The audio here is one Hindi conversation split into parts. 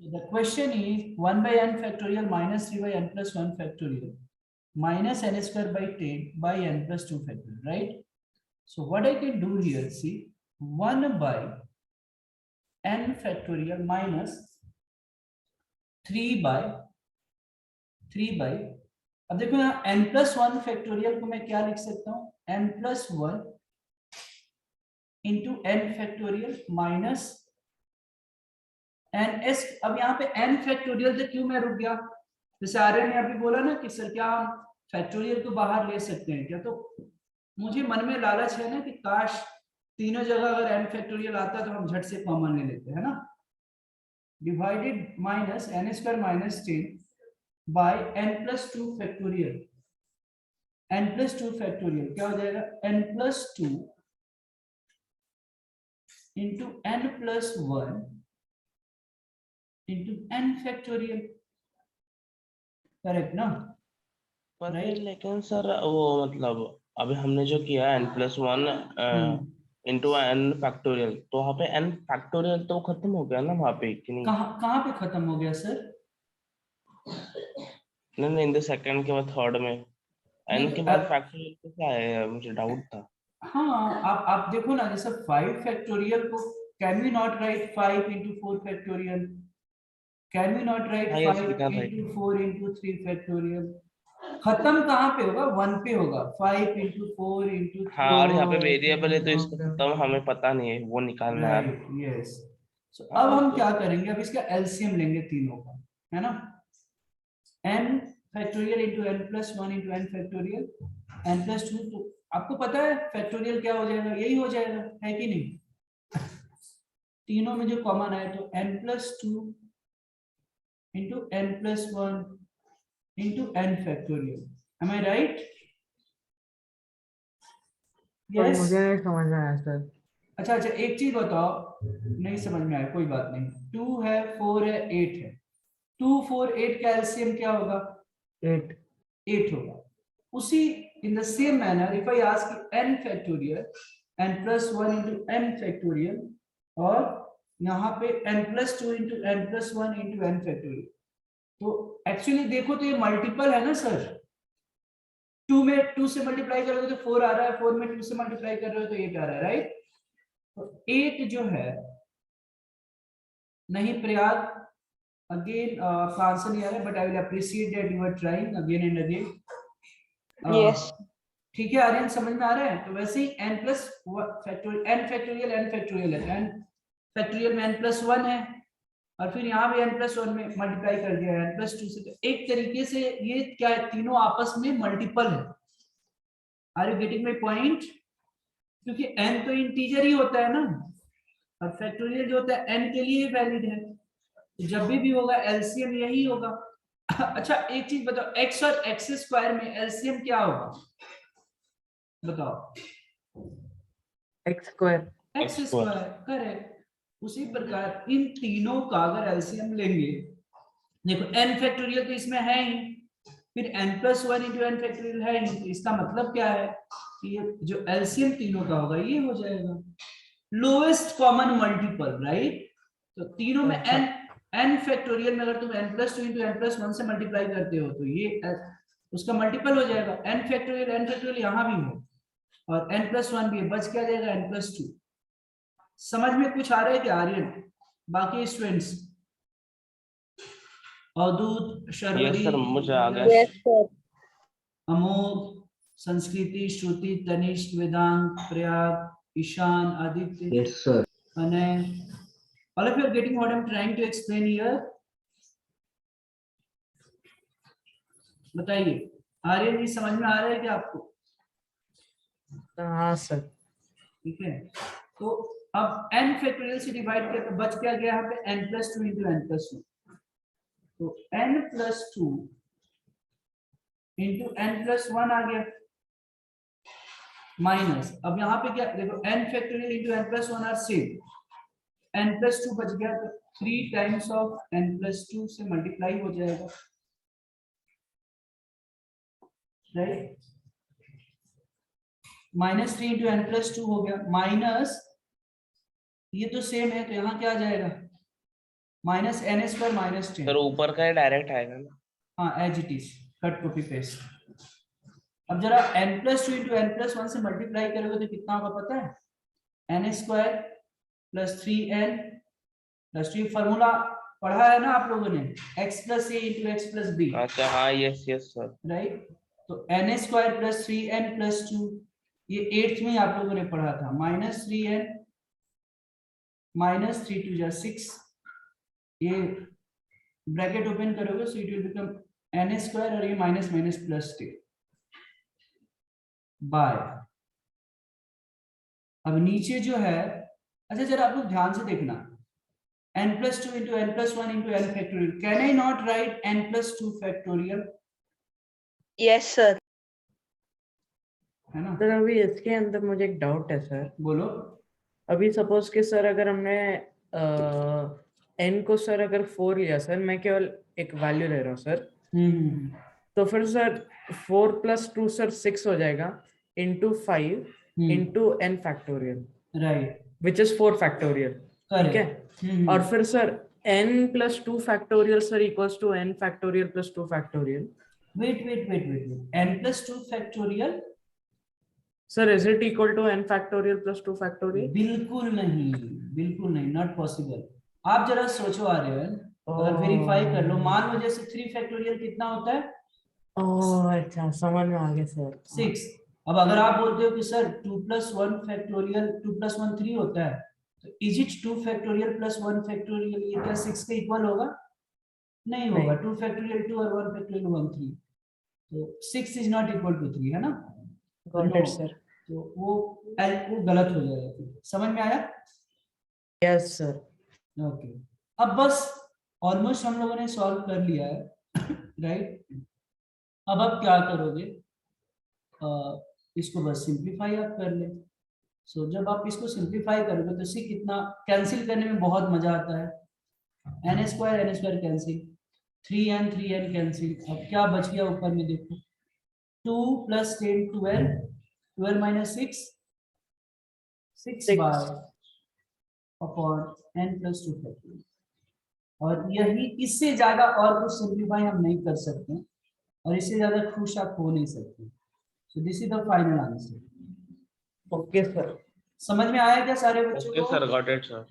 The question is 1 by n factorial minus 3 by n plus 1 factorial minus n square by 10 by n plus 2 factorial, right? So what I can do here, see, 1 by n factorial minus 3 by अब देखो यहाँ n plus 1 factorial को मैं क्या लिख सकता हूँ, n plus 1 into n factorial minus n s. अब यहाँ पे n फैक्टोरियल से क्यों मैं रुक गया, जैसे आर्यन ने अभी बोला ना कि सर क्या हम फैक्टोरियल को बाहर ले सकते हैं क्या, तो मुझे मन में लालच है ना कि काश तीनों जगह अगर n फैक्टोरियल आता तो हम झट से कॉमन ले लेते हैं ना। Divided minus n square minus 10 by n plus 2 factorial, n plus 2 factorial क्या हो जाएगा, n plus 2 into n plus 1 into n factorial, correct ना? पर Right? फिर लेकिन सर वो मतलब अभी हमने जो किया है n+1 इंटू एन फैक्टोरियल, तो वहाँ पे n फैक्टोरियल तो खत्म हो गया ना वहाँ पे कि नहीं? कहाँ पे खत्म हो गया सर? नहीं, इन द सेकंड के बाद थर्ड में नहीं n तो के बाद फैक्टोरियल तो क्या है, मुझे डाउट था। हाँ, आप देखो ना, जैसे 5 फैक्टोरियल को can we not write 5 into 4 factorial, can we not write हाँ ये 5 सीधा था। into 4 into 3 factorial. खत्म कहाँ पे होगा, 1 पे होगा, 5 into 4 into हाँ, 3। और यहाँ पे वेरिएबल है तो इसका खत्म हमें पता नहीं है, वो निकालना है। Right, yes. सो हाँ अब हम तो क्या करेंगे, अब इसका एलसीएम लेंगे तीनों का, है ना। n factorial into n plus 1 into n factorial n plus 2, तो आपको पता है फैक्टोरियल क्या हो जाएगा, यही हो जाएगा, है कि नहीं। तीनों में जो कॉमन है तो n plus 2 into n plus 1 into n factorial, am I right? Yes. मुझे नहीं समझ में आया सर। अच्छा अच्छा, एक चीज बताओ, नहीं समझ में आया कोई बात नहीं, 2 है, 4 है, 8 है, 2 4 8 का एलसीएम क्या होगा, 8। 8 होगा। उसी in the same manner if I ask n factorial n plus 1 into n factorial, और यहाँ पे n plus 2 into n plus 1 into n factorial, तो एक्चुअली देखो तो ये मल्टीपल है ना सर। 2 में 2 से मल्टीप्लाई करोगे तो 4 आ रहा है, 4 में 2 से मल्टीप्लाई कर रहे हो तो 8 आ रहा है, राइट। तो 8 जो है, नहीं प्रयाग, अगेन आपका आंसर नहीं आ रहा है, but I will appreciate that you are trying again and again. Yes ठीक है आर्यन, समझ में आ रहा है। तो वैसे ही n plus factorial n factorial है, n फैक्टोरियल में n प्लस 1 है, और फिर यहाँ भी n प्लस 1 में मल्टीप्लाई कर दिया है n प्लस 2 से, तो एक तरीके से ये क्या है, तीनों आपस में मल्टीपल है। Are you getting my point? क्योंकि n तो इंटीजर ही होता है ना, और फैक्टोरियल जो होता है n के लिए वैलिड है, तो जब भी होगा एलसीएम यही होगा। अच्छा एक चीज बताओ, x और x स्क्वायर में एलसीएम क्या होगा, बताओ। x square. X square, correct. उसी प्रकार इन तीनों का अगर एलसीएम लेंगे, देखो n फैक्टोरियल तो इसमें है ही, फिर n plus 1 into n factorial है ही, तो इसका मतलब क्या है कि ये जो एलसीएम तीनों का होगा ये हो जाएगा लोएस्ट कॉमन मल्टीपल, राइट। तो तीनों में अच्छा। n फैक्टोरियल में अगर तुम n plus 2 into n plus 1 से मल्टीप्लाई करते हो तो ये उसका मल्टीपल हो जाएगा। n फैक्टोरियल यहाँ भी है, और n प्लस 1 भी है, बच क्या जाएगा n प्लस 2। समझ में कुछ आ रहा है क्या आर्यन, बाकी स्टूडेंट्स, अवधूत, यस शर्वरी, सर, मुझे आ गया। यस सर अमोघ, संस्कृति, श्रुति, तनिष्क, वेदांत, Prayag, Ishan, Aditya, Yes, sir. Anay, all of you are getting what I'm trying to explain here? बताइए, आर्यन जी समझ में आ रहा है क्या आपको? हाँ सर। ठीक है, तो अब n फैक्टोरियल से डिवाइड किया तो बच क्या गया यहाँ पे, n plus 2 into n plus 2, तो n plus 2 into n plus 1 आ गया, माइनस, अब यहाँ पे क्या देखो, n factorial into n plus 1 are same, n plus 2 बच गया तो 3 टाइम्स ऑफ n प्लस 2 से मल्टीप्लाई हो जाएगा, right. Minus 3 into n plus 2 हो गया, माइनस ये तो सेम है तो यहाँ क्या आ जाएगा, minus n square minus 10। Sir ऊपर का डायरेक्ट आएगा ना? हाँ as it is, cut copy paste. अब जरा n plus 2 into n plus 1 से मल्टीप्लाई करोगे तो कितना होगा पता है? N square plus 3n plus 2, formula पढ़ा है ना आप लोगों ने, x plus a into x plus b, अच्छा हाँ, यस यस सर। राइट? तो n square plus 3n plus 2, ये 8th में आप लोगों ने पढ़ा था, माइनस 3n माइनस 3 2 जा 6, ये ब्रैकेट ओपन करोगे so it will become an square और ये माइनस माइनस प्लस 10 बाय। अब नीचे जो है, अच्छा जरा आप लोग ध्यान से देखना, n plus 2 into n plus 1 into n factorial, can I not write n plus 2 factorial? Yes, sir. है ना? सर अभी इसके अंदर मुझे एक डाउट है सर। बोलो। अभी सपोज कि सर अगर हमने n को सर अगर 4 लिया सर, मैं केवल एक वैल्यू ले रहा हूँ सर, तो फिर सर 4 प्लस 2 सर 6 हो जाएगा into 5 into n factorial, right, which is 4 factorial, ठीक है? और फिर sir n plus 2 factorial sir equals to n factorial plus 2 factorial. Wait, n plus 2 factorial? Sir is it equal to n factorial plus 2 factorial? बिल्कुल नहीं, नॉट पॉसिबल। आप जरा सोचो आर्यन, अगर वेरीफाई कर लो, मान लो जैसे 3 फैक्टोरियल कितना होता है? ओह अच्छा, समझ में आ गया सर। 6। अब अगर आप बोलते हो कि सर 2 plus 1 फैक्टोरियल 2 plus 1 3 होता है, तो is it 2 factorial plus 1 factorial, ये क्या 6 के इक्वल होगा? नहीं होगा। 2 फैक्टोरियल 2 और 1 फैक्टोरियल 1 3, तो 6 इज नॉट इक्वल टू 3, है ना? Got it sir. तो वो गलत हो जाएगा। समझ में आया? Yes sir. ओके, अब बस ऑलमोस्ट हम लोगों ने सॉल्व कर लिया है राइट? अब आप क्या करोगे, इसको बस सिंप्लीफाई आप कर ले। सो जब आप इसको सिंप्लीफाई करोगे तो सी कितना कैंसिल करने में बहुत मजा आता है। N square cancel, 3n cancel, अब क्या बच गया ऊपर में देखो, 2 plus 10 12 minus 6 by upon n plus 2 factorial. और यही, इससे ज्यादा और कुछ सिंप्लीफाई हम नहीं कर सकते और इससे ज्यादा खुश आप हो नहीं सकते। So this is the final answer. Okay sir. समझ में आया क्या सारे बच्चों ओके को? Sir, got it sir.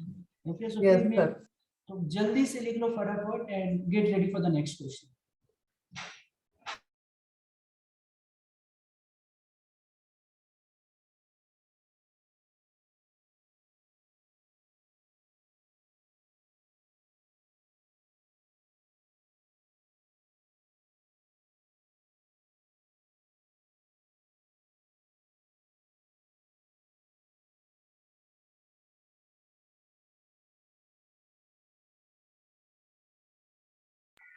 Okay, so yes sir. तो जल्दी से लिख लो फटाफट and get ready for the next question.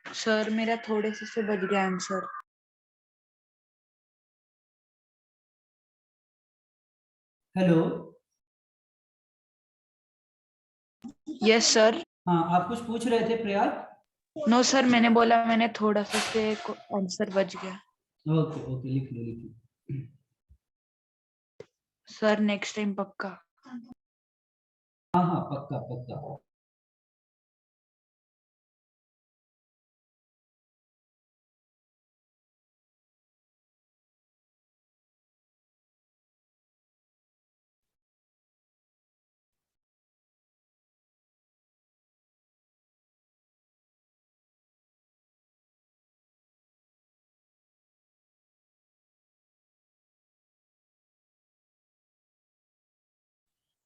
Sir मेरा थोड़े से बच गया आंसर। Hello, yes sir. हाँ आप कुछ पूछ रहे थे प्रयाग? नो सर, मैंने बोला मैंने थोड़ा सा से आंसर बच गया। ओके ओके, लिख लो। सर नेक्स्ट टाइम पक्का। हाँ हाँ, पक्का पक्का।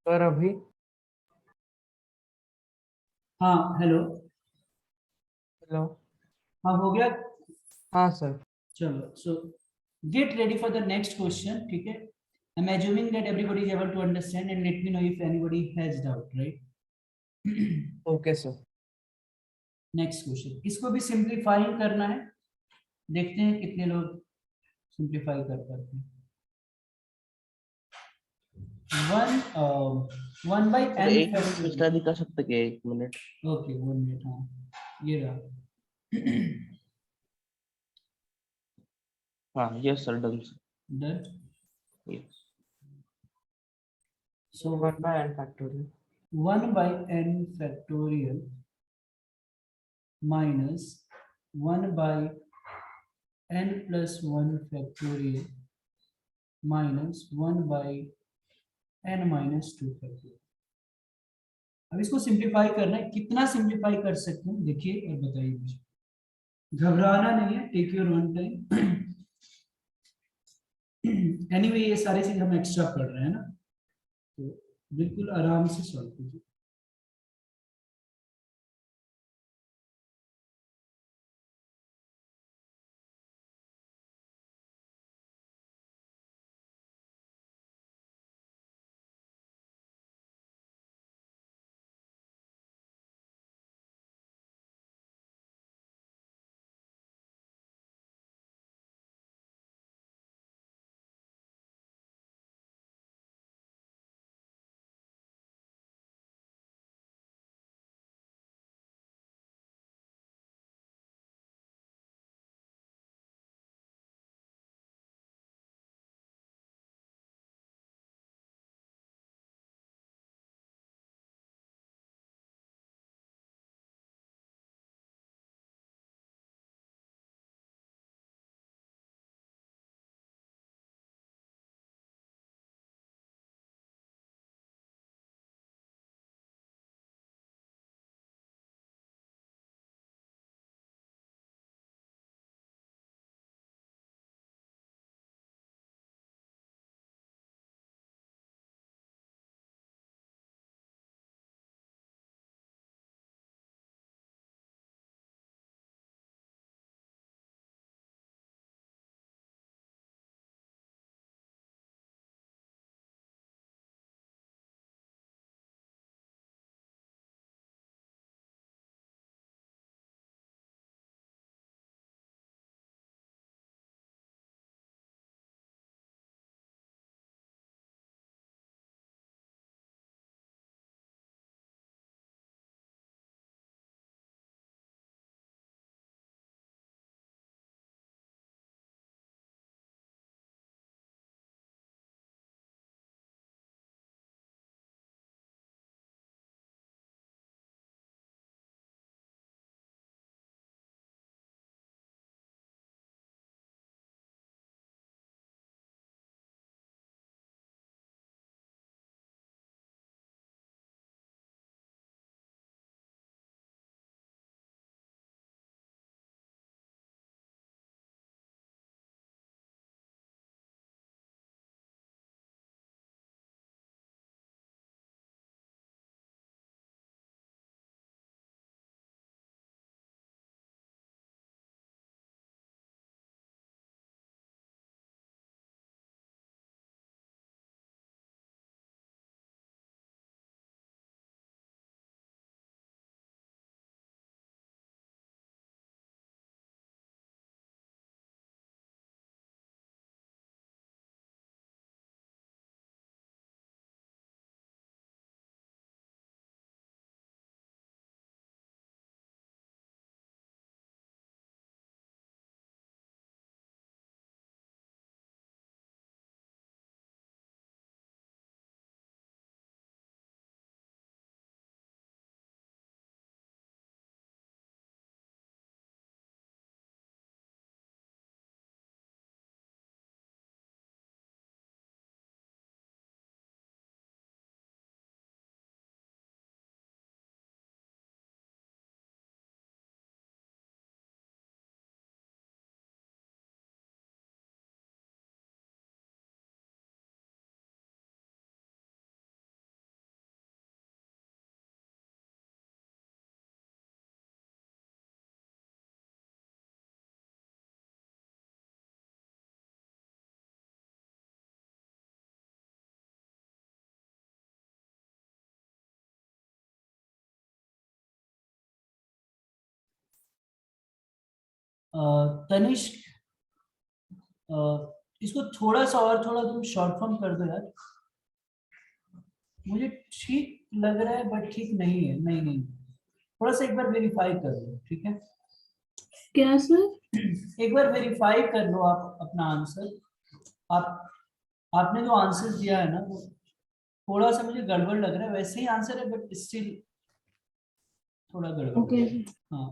सर अभी हाँ हेलो, हेलो। हाँ हो गया। हाँ सर। चलो, सो get ready for the next question, ठीक है? I'm assuming that everybody is able to understand and let me know if anybody has doubt, right? Okay sir. Next question, इसको भी सिंप्लीफाइंग करना है, देखते हैं कितने लोग सिंप्लीफाई कर पाते हैं। 1 by सर n एक मिनट factorial। पिछला दिखा सकते क्या? एक मिनट। ओके 1 मिनट, हाँ ये रहा। हाँ yes sir, done sir. Done. Yes. So 1 by n factorial. 1 by n factorial minus 1 by n plus 1 factorial minus 1 by n minus 2 factorial. अब इसको सिंप्लीफाई करना है, कितना सिंप्लीफाई कर सकते हैं देखिए और बताइए मुझे, घबराना नहीं है, take your own time. Anyway ये सारी चीज हम एक्स्ट्रा पढ़ रहे हैं ना, तो बिल्कुल आराम से सॉल्व कीजिए। तनिष्क, इसको थोड़ा सा और थोड़ा तुम शॉर्ट फॉर्म कर दो यार, मुझे ठीक लग रहा है बट ठीक नहीं है। नहीं नहीं, थोड़ा सा एक बार वेरीफाई कर लो, ठीक है? क्या सर? एक बार वेरीफाई कर लो आप अपना आंसर। आपने जो आंसर दिया है ना वो थोड़ा सा मुझे गड़बड़ लग रहा है, वैसे ही आंसर है बट स्टिल थोड़ा गड़बड़। ओके। हाँ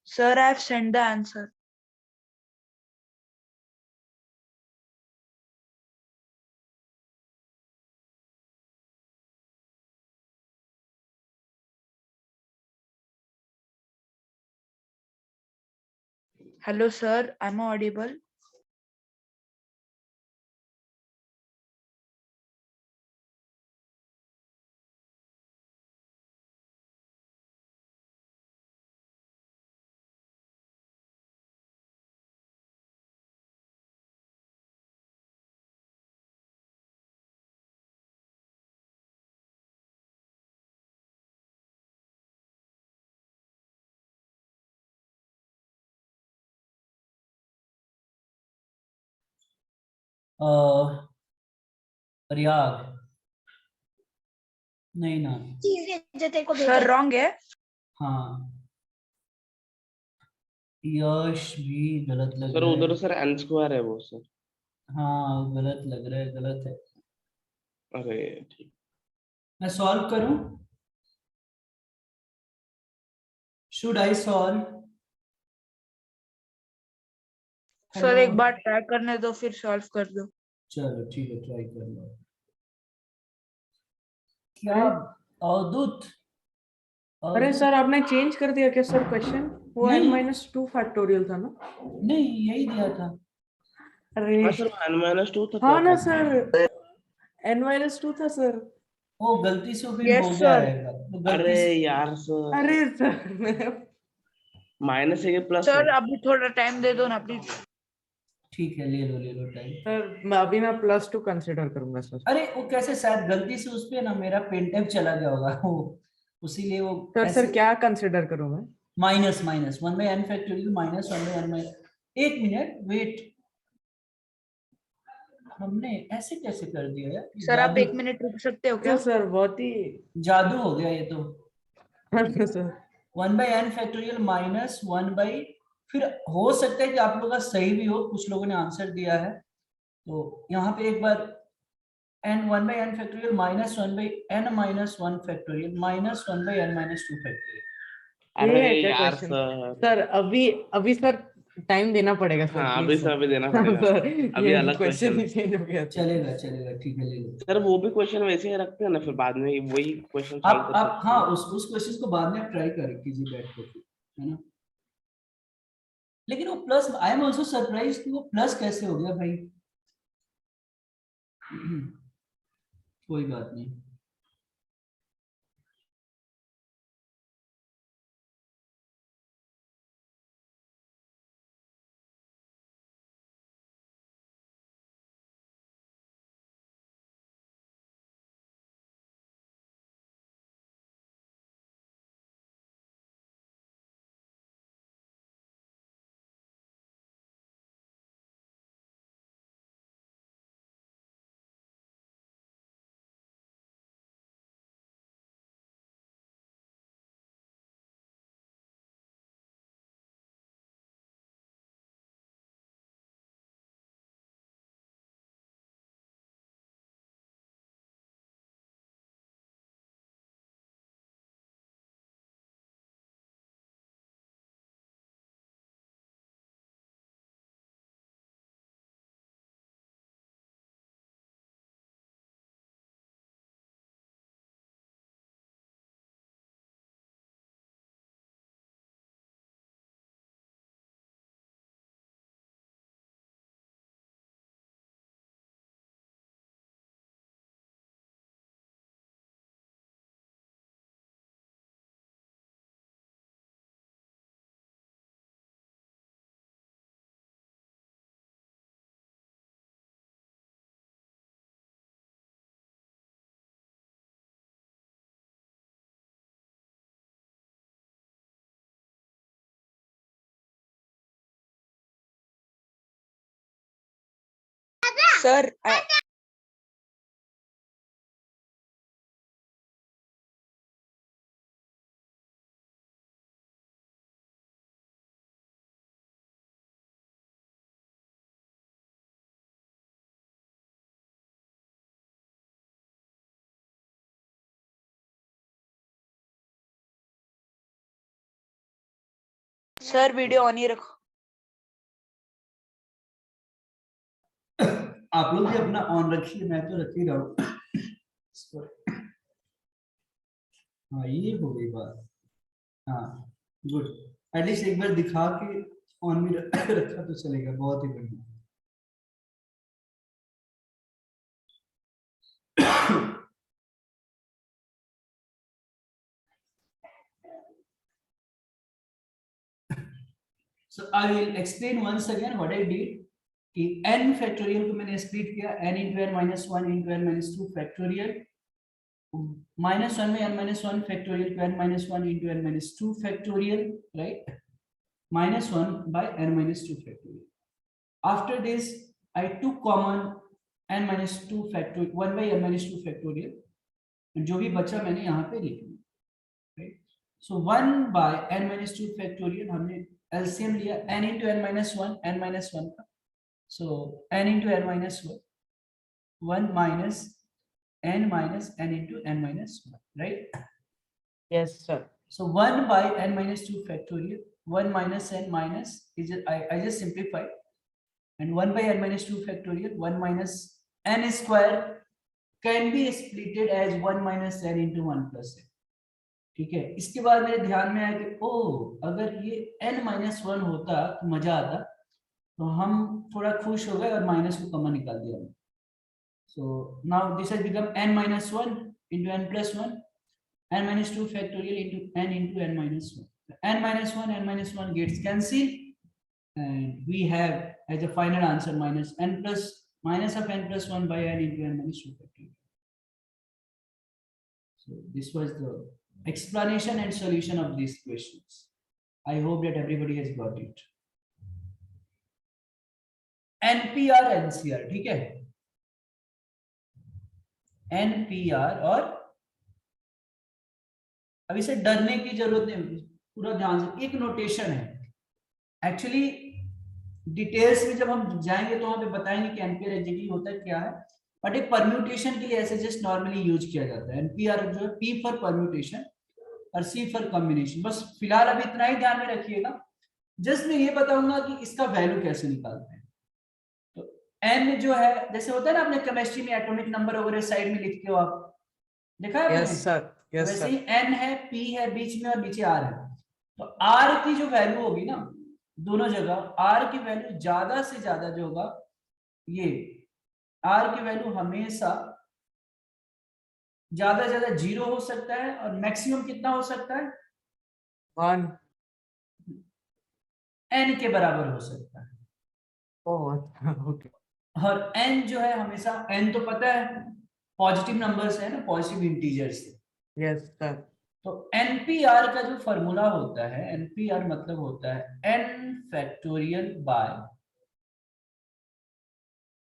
Sir, I have sent the answer. Hello, sir. Am I audible? Prayag नहीं ना, Sir, wrong है. हाँ यश भी गलत लग सर रहा उधर है। सर n स्क्वायर है वो सर। हाँ गलत लग रहा है, गलत है। अरे ठीक। मैं सॉल्व करूं? Should I solve? Sir, एक बार ट्राई करने दो फिर सॉल्व कर दो. चलो ठीक है, ट्राई कर लो। क्या अरे अवधूत? अरे सर आपने चेंज कर दिया क्या सर क्वेश्चन? वो n नहीं माइनस टू फैक्टोरियल था ना? नहीं, यही दिया था। अरे हाँ सर n-2 था हाँ क्या ना था? सर, n माइनस टू था सर। वो गलती से फिर Yes, हो गया sir. रहेगा, तो अरे गलती से। यार सर, अरे सर माइनस है कि प्लस Sir, है? अभी थोड़ा टाइम दे दो ना प्लीज. ठीक है, ले लो टाइम। सर अभी मैं +2 कंसिडर करूंगा सर। अरे वो कैसे, शायद गलती से उस पे ना मेरा पेन टैब चला गया होगा वो, उसीलिए वो सर ऐसे। क्या कंसिडर करूं मैं? Minus 1/n factorial minus 1/n minus. एक मिनट वेट, हमने ऐसे कैसे कर दिया यार, सर, आप जादू। 1 मिनट रुक सकते हो क्या? सर बहुत ही जादू हो गया ये तो। सर 1/n फैक्टोरियल माइनस 1 फिर हो सकता है कि आप लोगों का सही भी हो, कुछ लोगों ने आंसर दिया है, तो यहाँ पे एक बार n 1/n factorial minus 1/n minus 1 factorial minus 1/n minus 2 factorial. ये अरे है क्या यार क्वेश्चन? सर, सर अभी अभी सर टाइम देना पड़ेगा सर, हाँ अभी प्लीज सर सर। अभी देना पड़ेगा। सर अभी ये अलग क्वेश्चन क्वेश्चन ही है चेंज हो गया सर। चलेगा ठीक है, ले लो। सर, वो भी क्वेश्चन वैसे ही रखते हैं ना, फिर बाद में वही क्वेश्चन सॉल्व कर आप सकते हाँ, हैं। उस क्वेश्चन को बाद में आप ट्राई कर कीजिए बैठ करके, है ना। लेकिन वो plus, I am also surprise कि वो प्लस कैसे हो गया भाई। कोई बात नहीं। Sir, सर वीडियो ऑन ही रखो। आप लोग भी अपना ऑन रखिए, मैं तो रख ही रहा हूँ। हाँ ये हो गई बात। हाँ गुड, एटलीस्ट एक बार दिखा के ऑन भी रखा तो चलेगा, बहुत ही बढ़िया। So I will explain once again what I did. कि n फैक्टोरियल को मैंने स्प्लिट किया n into n minus 1 into n minus 2 factorial, minus 1 में n minus 1 फैक्टोरियल को n minus 1 into n minus 2 factorial, right, minus 1 by n minus 2 factorial. After this I took common n minus 2 factorial 1 by n minus 2 factorial, जो भी बचा मैंने यहाँ पे लिख दिया, right. So 1 by n minus 2 factorial हमने एलसीएम लिया n into n minus 1 का. So n into n minus 1 minus n into n minus 1, right? Yes, sir. So 1 by n minus 2 factorial, 1 minus n minus is I just simplify, and 1 by n minus 2 factorial, 1 minus n square can be splitted as 1 minus n into 1 plus n. ठीक है. इसके बाद मेरे ध्यान में आया कि ओ अगर ये n minus 1 होता तो मजा आता, तो हम थोड़ा खुश हो गए और माइनस को कॉमन निकाल दिया. So now this has become n minus 1 into n plus 1, n minus 2 factorial into n minus 1. n minus 1 gets cancelled, and we have as a final answer minus of n plus 1 by n into n minus 2 factorial. So this was the explanation and solution of these questions. I hope that everybody has got it. NPR NCR, ठीक है. NPR, और अब इसे डरने की जरूरत नहीं, पूरा ध्यान से, एक नोटेशन है. एक्चुअली डिटेल्स में जब हम जाएंगे तो वहां पे बताएंगे कि एनपीआर एग्जैक्टली होता है क्या है, बट एक परम्यूटेशन के लिए ऐसे जस्ट नॉर्मली यूज किया जाता है. एनपीआर जो है P फॉर परम्यूटेशन और C फॉर कॉम्बिनेशन. बस फिलहाल अभी इतना ही ध्यान में रखिएगा. जस्ट मैं ये बताऊंगा कि इसका वैल्यू कैसे निकालते हैं. n जो है जैसे होता है ना, अपने केमिस्ट्री में एटॉमिक नंबर वगैरह साइड में लिखते हो आप, देखा है? Yes, sir. Yes, वैसे sir. ही n है, p है बीच में और नीचे r है. तो r की जो वैल्यू होगी ना दोनों जगह, r की वैल्यू ज्यादा से ज्यादा जो होगा, ये r की वैल्यू हमेशा ज्यादा से ज्यादा 0 हो सकता है, और मैक्सिमम कितना हो सकता है? 1. n के बराबर हो सकता है. Oh, okay. और n जो है हमेशा, n तो पता है पॉजिटिव नंबर्स है ना, पॉजिटिव इंटीजर्स. Yes, sir. तो एनपीआर का जो फॉर्मूला होता है, एनपीआर मतलब होता है n factorial by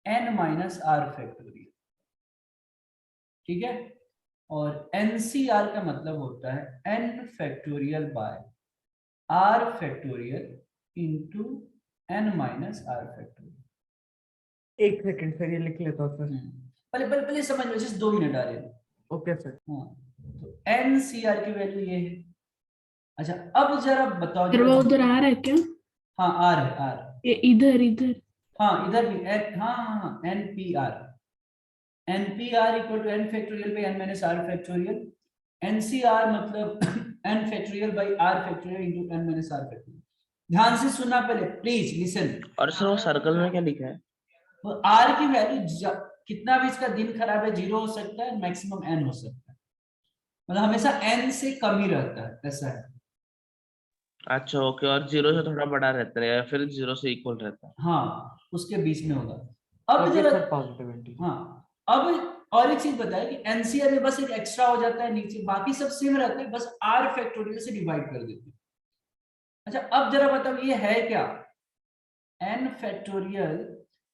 n minus r factorial, ठीक है. और एनसीआर का मतलब होता है n factorial by r factorial into n minus r factorial. एक सेकंड सर, ये लिख लेता हूँ सर. पहले समझ लो, जस्ट 2 मिनट आ रहे हैं. Okay sir. हाँ, तो एनसीआर की वैल्यू ये है. अच्छा अब जरा बताओ, सर वो उधर आ रहा है क्या? हाँ आर है, आर. ये इधर हाँ इधर भी हाँ NPR, NPR equal to n factorial by n minus r factorial. NCR मतलब n factorial by r factorial into n minus r factorial. ध्यान से सुनना पहले, प्लीज लिसन. और सर वो सर्कल में क्या लिखा है? तो r की वैल्यू कितना भी इसका दिन खराब है 0 हो सकता है, मैक्सिमम n हो सकता है, मतलब हमेशा n से कम ही रहता है, ऐसा है. अच्छा ओके, और 0 से थोड़ा बड़ा रहता है या फिर 0 से इक्वल रहता है? हाँ उसके बीच में होगा. अब ओके जरा सर, पॉजिटिविटी. हाँ, अब और एक चीज बताए कि एनसीआर में बस एक एक्स्ट्रा हो जाता है नीचे, बाकी सब सेम रहता है, बस r फैक्टोरियल से डिवाइड कर देते हैं. अच्छा अब जरा बताओ ये है क्या? n फैक्टोरियल,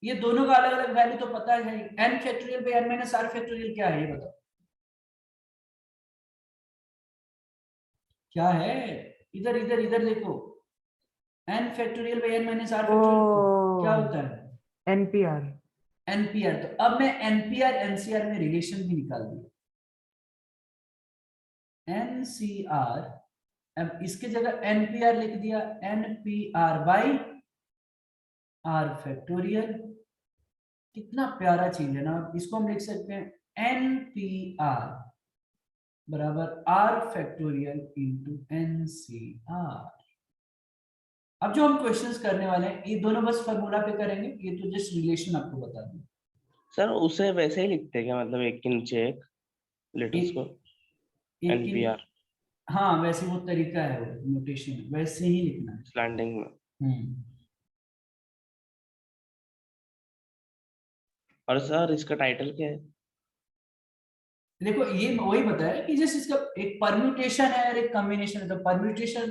ये दोनों का अलग अलग वैल्यू तो पता है. n factorial by n minus r factorial क्या है ये बताओ, क्या है? इधर इधर इधर देखो, n factorial by n minus r factorial क्या होता है? एनपीआर. एनपीआर. तो अब मैं एनपीआर एनसीआर में रिलेशन भी निकाल दिया. एनसीआर अब इसके जगह NPR लिख दिया, NPR बाई R फैक्टोरियल। कितना प्यारा चीज है ना, इसको हम लिख सकते हैं NPR बराबर R फैक्टोरियल इंटू NCR। अब जो हम क्वेश्चंस करने वाले हैं ये दोनों बस फॉर्मूला पे करेंगे, ये तो जस्ट रिलेशन आपको बता दूं। सर उसे वैसे ही लिखते हैं क्या, मतलब एक के नीचे एक लेटर्स को NPR हाँ वैसे वो तरीका है, वो नोटेशन वैसे ही लिखना है। स्लैंडिंग में। और सर इसका टाइटल क्या है? देखो ये वही बताया कि जैसे इसका एक परम्यूटेशन है और एक कॉम्बिनेशन है। तो परम्यूटेशन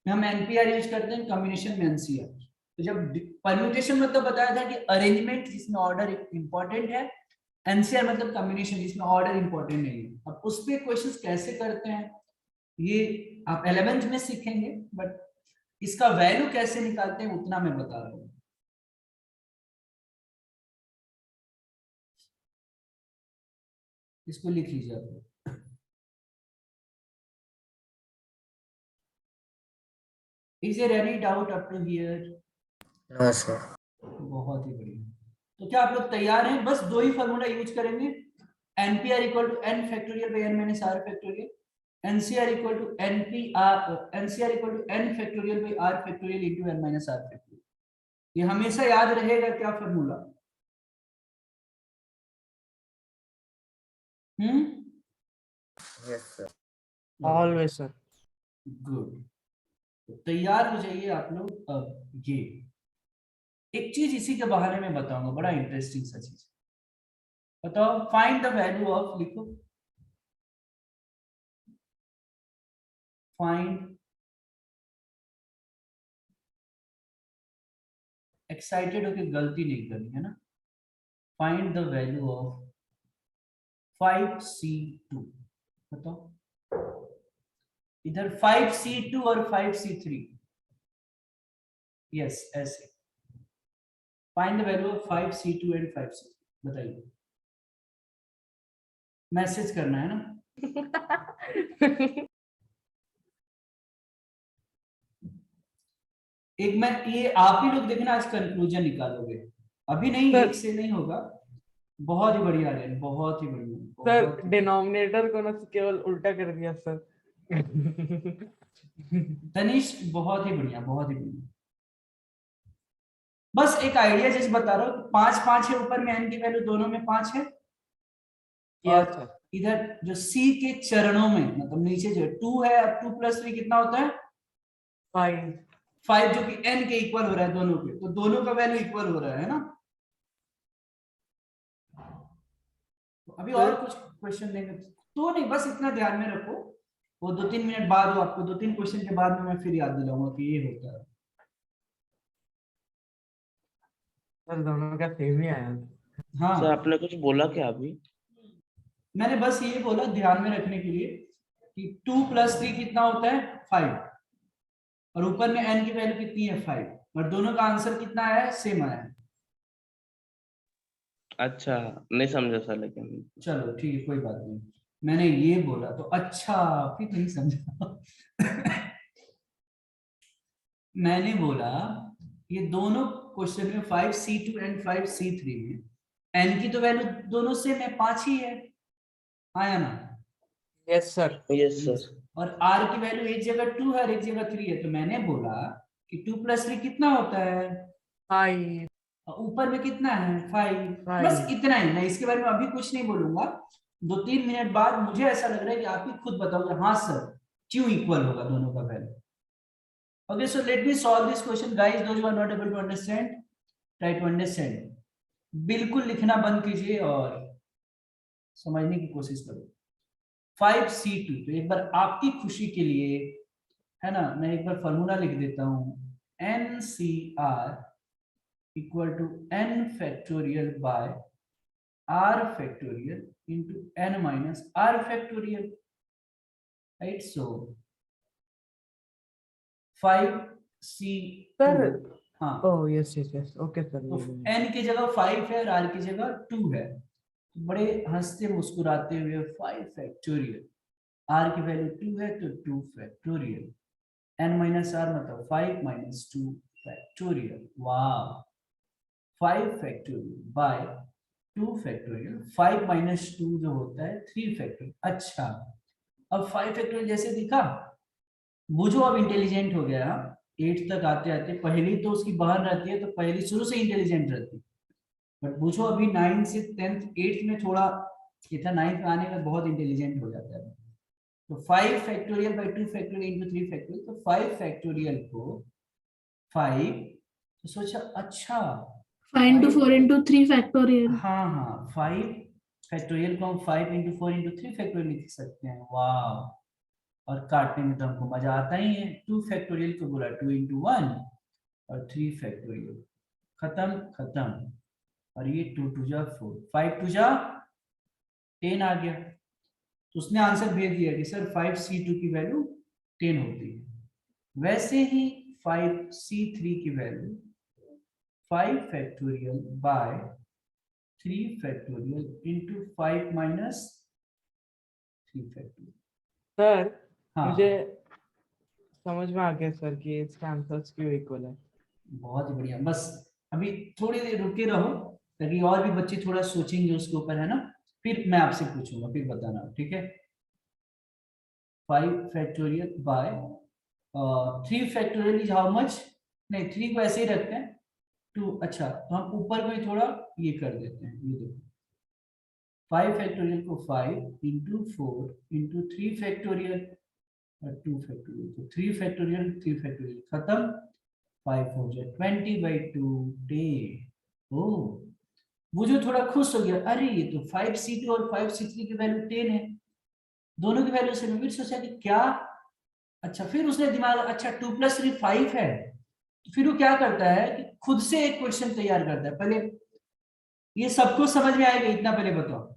में हम NPR यूज करते हैं, कॉम्बिनेशन में NCR। तो जब परम्यूटेशन मतलब बताया था कि अरेंजमेंट जिसमें ऑर्डर इंपॉर्टेंट है, NCR मतलब कॉम्बिनेशन जिसमें ऑर्डर इंपॉर्टेंट नहीं है। अब उस पे क्वेश्चंस कैसे करते हैं ये आप 11th में सीखेंगे, बट इसका वैल्यू कैसे निकालते हैं उतना मैं बता रहा हूँ। इसको लिख लीजिए आप। Is there any doubt up to here? No sir. बहुत ही बढ़िया। तो क्या आप लोग तैयार हैं? बस दो ही फॉर्मूला यूज करेंगे, NPR equal to N factorial by N minus R factorial, NCR equal to NCR equal to N factorial by R factorial into N minus R factorial. ये हमेशा याद रहेगा क्या formula? Yes sir. Always sir. Good. तो तैयार हो जाइए आप लोग। अब ये एक चीज इसी के बहाने में बताऊंगा, बड़ा इंटरेस्टिंग सा चीज। बताओ, फाइंड द वैल्यू ऑफ, लिखो फाइंड, एक्साइटेड होकर गलती नहीं करनी है ना। Find the value of 5C2। बताओ इधर 5C2 और 5C3, यस ऐसे। Find the value of 5C2 and 5C3, बताइए। मैसेज करना है ना। एक मैं ये आप ही लोग देखना, आज कंक्लूजन निकालोगे। अभी नहीं, सर- एक से नहीं होगा। बहुत ही बढ़िया है, बहुत ही बढ़िया, सर बहुत ही- डिनोमिनेटर को ना केवल उल्टा कर दिया सर। तनिष बहुत ही बढ़िया, बहुत ही बढ़िया। बस एक आइडिया जैसे बता रहा हूँ, 5 5 है, ऊपर में n की वैल्यू दोनों में 5 है, Yes, और sir. इधर जो C के चरणों में मतलब नीचे जो 2 है, 2 + 3 कितना होता है? 5 5, जो कि n के इक्वल हो रहा है दोनों के, तो दोनों का वैल्यू इक्वल हो रहा है ना। तो अभी और कुछ क्वेश्चन देंगे तो नहीं, बस इतना ध्यान में रखो। वो 2-3 मिनट बाद, वो आपको 2-3 क्वेश्चन के बाद में मैं फिर याद दिलाऊंगा कि ये होता है। सर दोनों का सेम ही आया। हाँ सर आपने कुछ बोला क्या अभी? मैंने बस ये बोला ध्यान में रखने के लिए कि 2 + 3 कितना होता है? 5, और ऊपर में n की वैल्यू कितनी है? 5, और दोनों का आंसर कितना आया है? सेम आया है। अच्छा नहीं समझा सर, लेकिन चलो ठीक है, कोई बात नहीं। मैंने ये बोला तो अच्छा, फिर नहीं समझा। मैंने बोला ये दोनों क्वेश्चन में 5C2 एंड 5C3 में n की तो वैल्यू दोनों सेम है, 5 ही है, आया ना। Yes sir. Yes sir. और r की वैल्यू एक जगह 2 है और एक जगह 3 है, तो मैंने बोला कि 2 + 3 कितना होता है? 5 और ऊपर में कितना है? 5। 5 बस इतना ही, मैं इसके बारे में अभी कुछ नहीं बोलूंगा। 2-3 मिनट बाद मुझे ऐसा लग रहा है कि आप ही खुद बताओगे हाँ सर क्यों इक्वल होगा दोनों का value. Okay, so let me solve this question, guys. Those who are not able to understand, try to understand. बिल्कुल लिखना बंद कीजिए और समझने की कोशिश करो। 5C2, तो एक बार आपकी खुशी के लिए है ना, मैं एक बार फॉर्मूला लिख देता हूँ। NCR equal to n factorial by R factorial into n minus R factorial, right. So 5C2, sir हाँ oh yes yes yes okay sir. तो n की जगह 5 है और r की जगह 2 है। बड़े हंसते मुस्कुराते हुए 5 फैक्टोरियल, r की वैल्यू 2 है तो 2 फैक्टोरियल n माइनस आर मतलब 5 माइनस 2 फैक्टोरियल। वाह, 5 फैक्टोरियल बाय 2 फैक्टोरियल। 5 माइनस 2 जो होता है 3 फैक्टोरियल। अच्छा, अब 5 फैक्टोरियल जैसे दिखा, बुझो अब इंटेलिजेंट हो गया। 8 तक आते आते पहली तो उसकी बहन रहती है, तो पहली शुरू से इंटेलिजेंट रहती है, बट बुझो अभी 9 से 10th 8th में थोड़ा ये था, 9th में आने में बहुत इंटेलिजेंट हो जाता है। तो 5 factorial by 2 factorial into 3 factorial, तो 5 फैक्टोरियल को 5, तो सोचा अच्छा 5 into 4 into 3 factorial. हाँ हाँ, 5 फैक्टोरियल को हम 5 इंटू 4 इंटू 3 फैक्टोरियल लिख सकते हैं। वाह, और काटने में तो हमको मजा आता ही है। 2 फैक्टोरियल को बोला 2 इंटू 1 और 3 फैक्टोरियल, खत्म खत्म। और ये 2 टू जा 4, 5 टू जा 10 आ गया। तो उसने आंसर भेज दिया कि सर 5c2 की वैल्यू 10 होती है। वैसे ही 5c3 की value 5 factorial by 3 factorial into 5 minus 3 factorial. Sir हाँ, मुझे समझ में आ गया सर कि इसका आंसर्स क्यों इक्वल है। बहुत ही बढ़िया। बस अभी थोड़ी देर रुके रहो, ताकि और भी बच्चे थोड़ा सोचेंगे उसके ऊपर, है ना। फिर मैं आपसे पूछूंगा, फिर बताना, ठीक है। 5 factorial by 3 factorial is how much. नहीं, 3 को ऐसे ही रखते हैं 2। अच्छा, तो हम ऊपर को ही थोड़ा ये कर देते हैं, ये देखो 5 फैक्टोरियल को 5 इंटू 4 इंटू 3 फैक्टोरियल और 2 फैक्टोरियल, तो 3 फैक्टोरियल 3 फैक्टोरियल खत्म। 5 हो जाए 20 बाई 2 10। ओ, वो जो थोड़ा खुश हो गया, अरे ये तो 5c2 और 5c3 की वैल्यू 10 है, दोनों की वैल्यू सेम। फिर सोचा कि क्या, अच्छा फिर उसने दिमाग, अच्छा 2 प्लस 3 5 है, तो फिर वो क्या करता है कि खुद से एक क्वेश्चन तैयार करता है। पहले ये सबको समझ में आएगा, इतना पहले बताओ।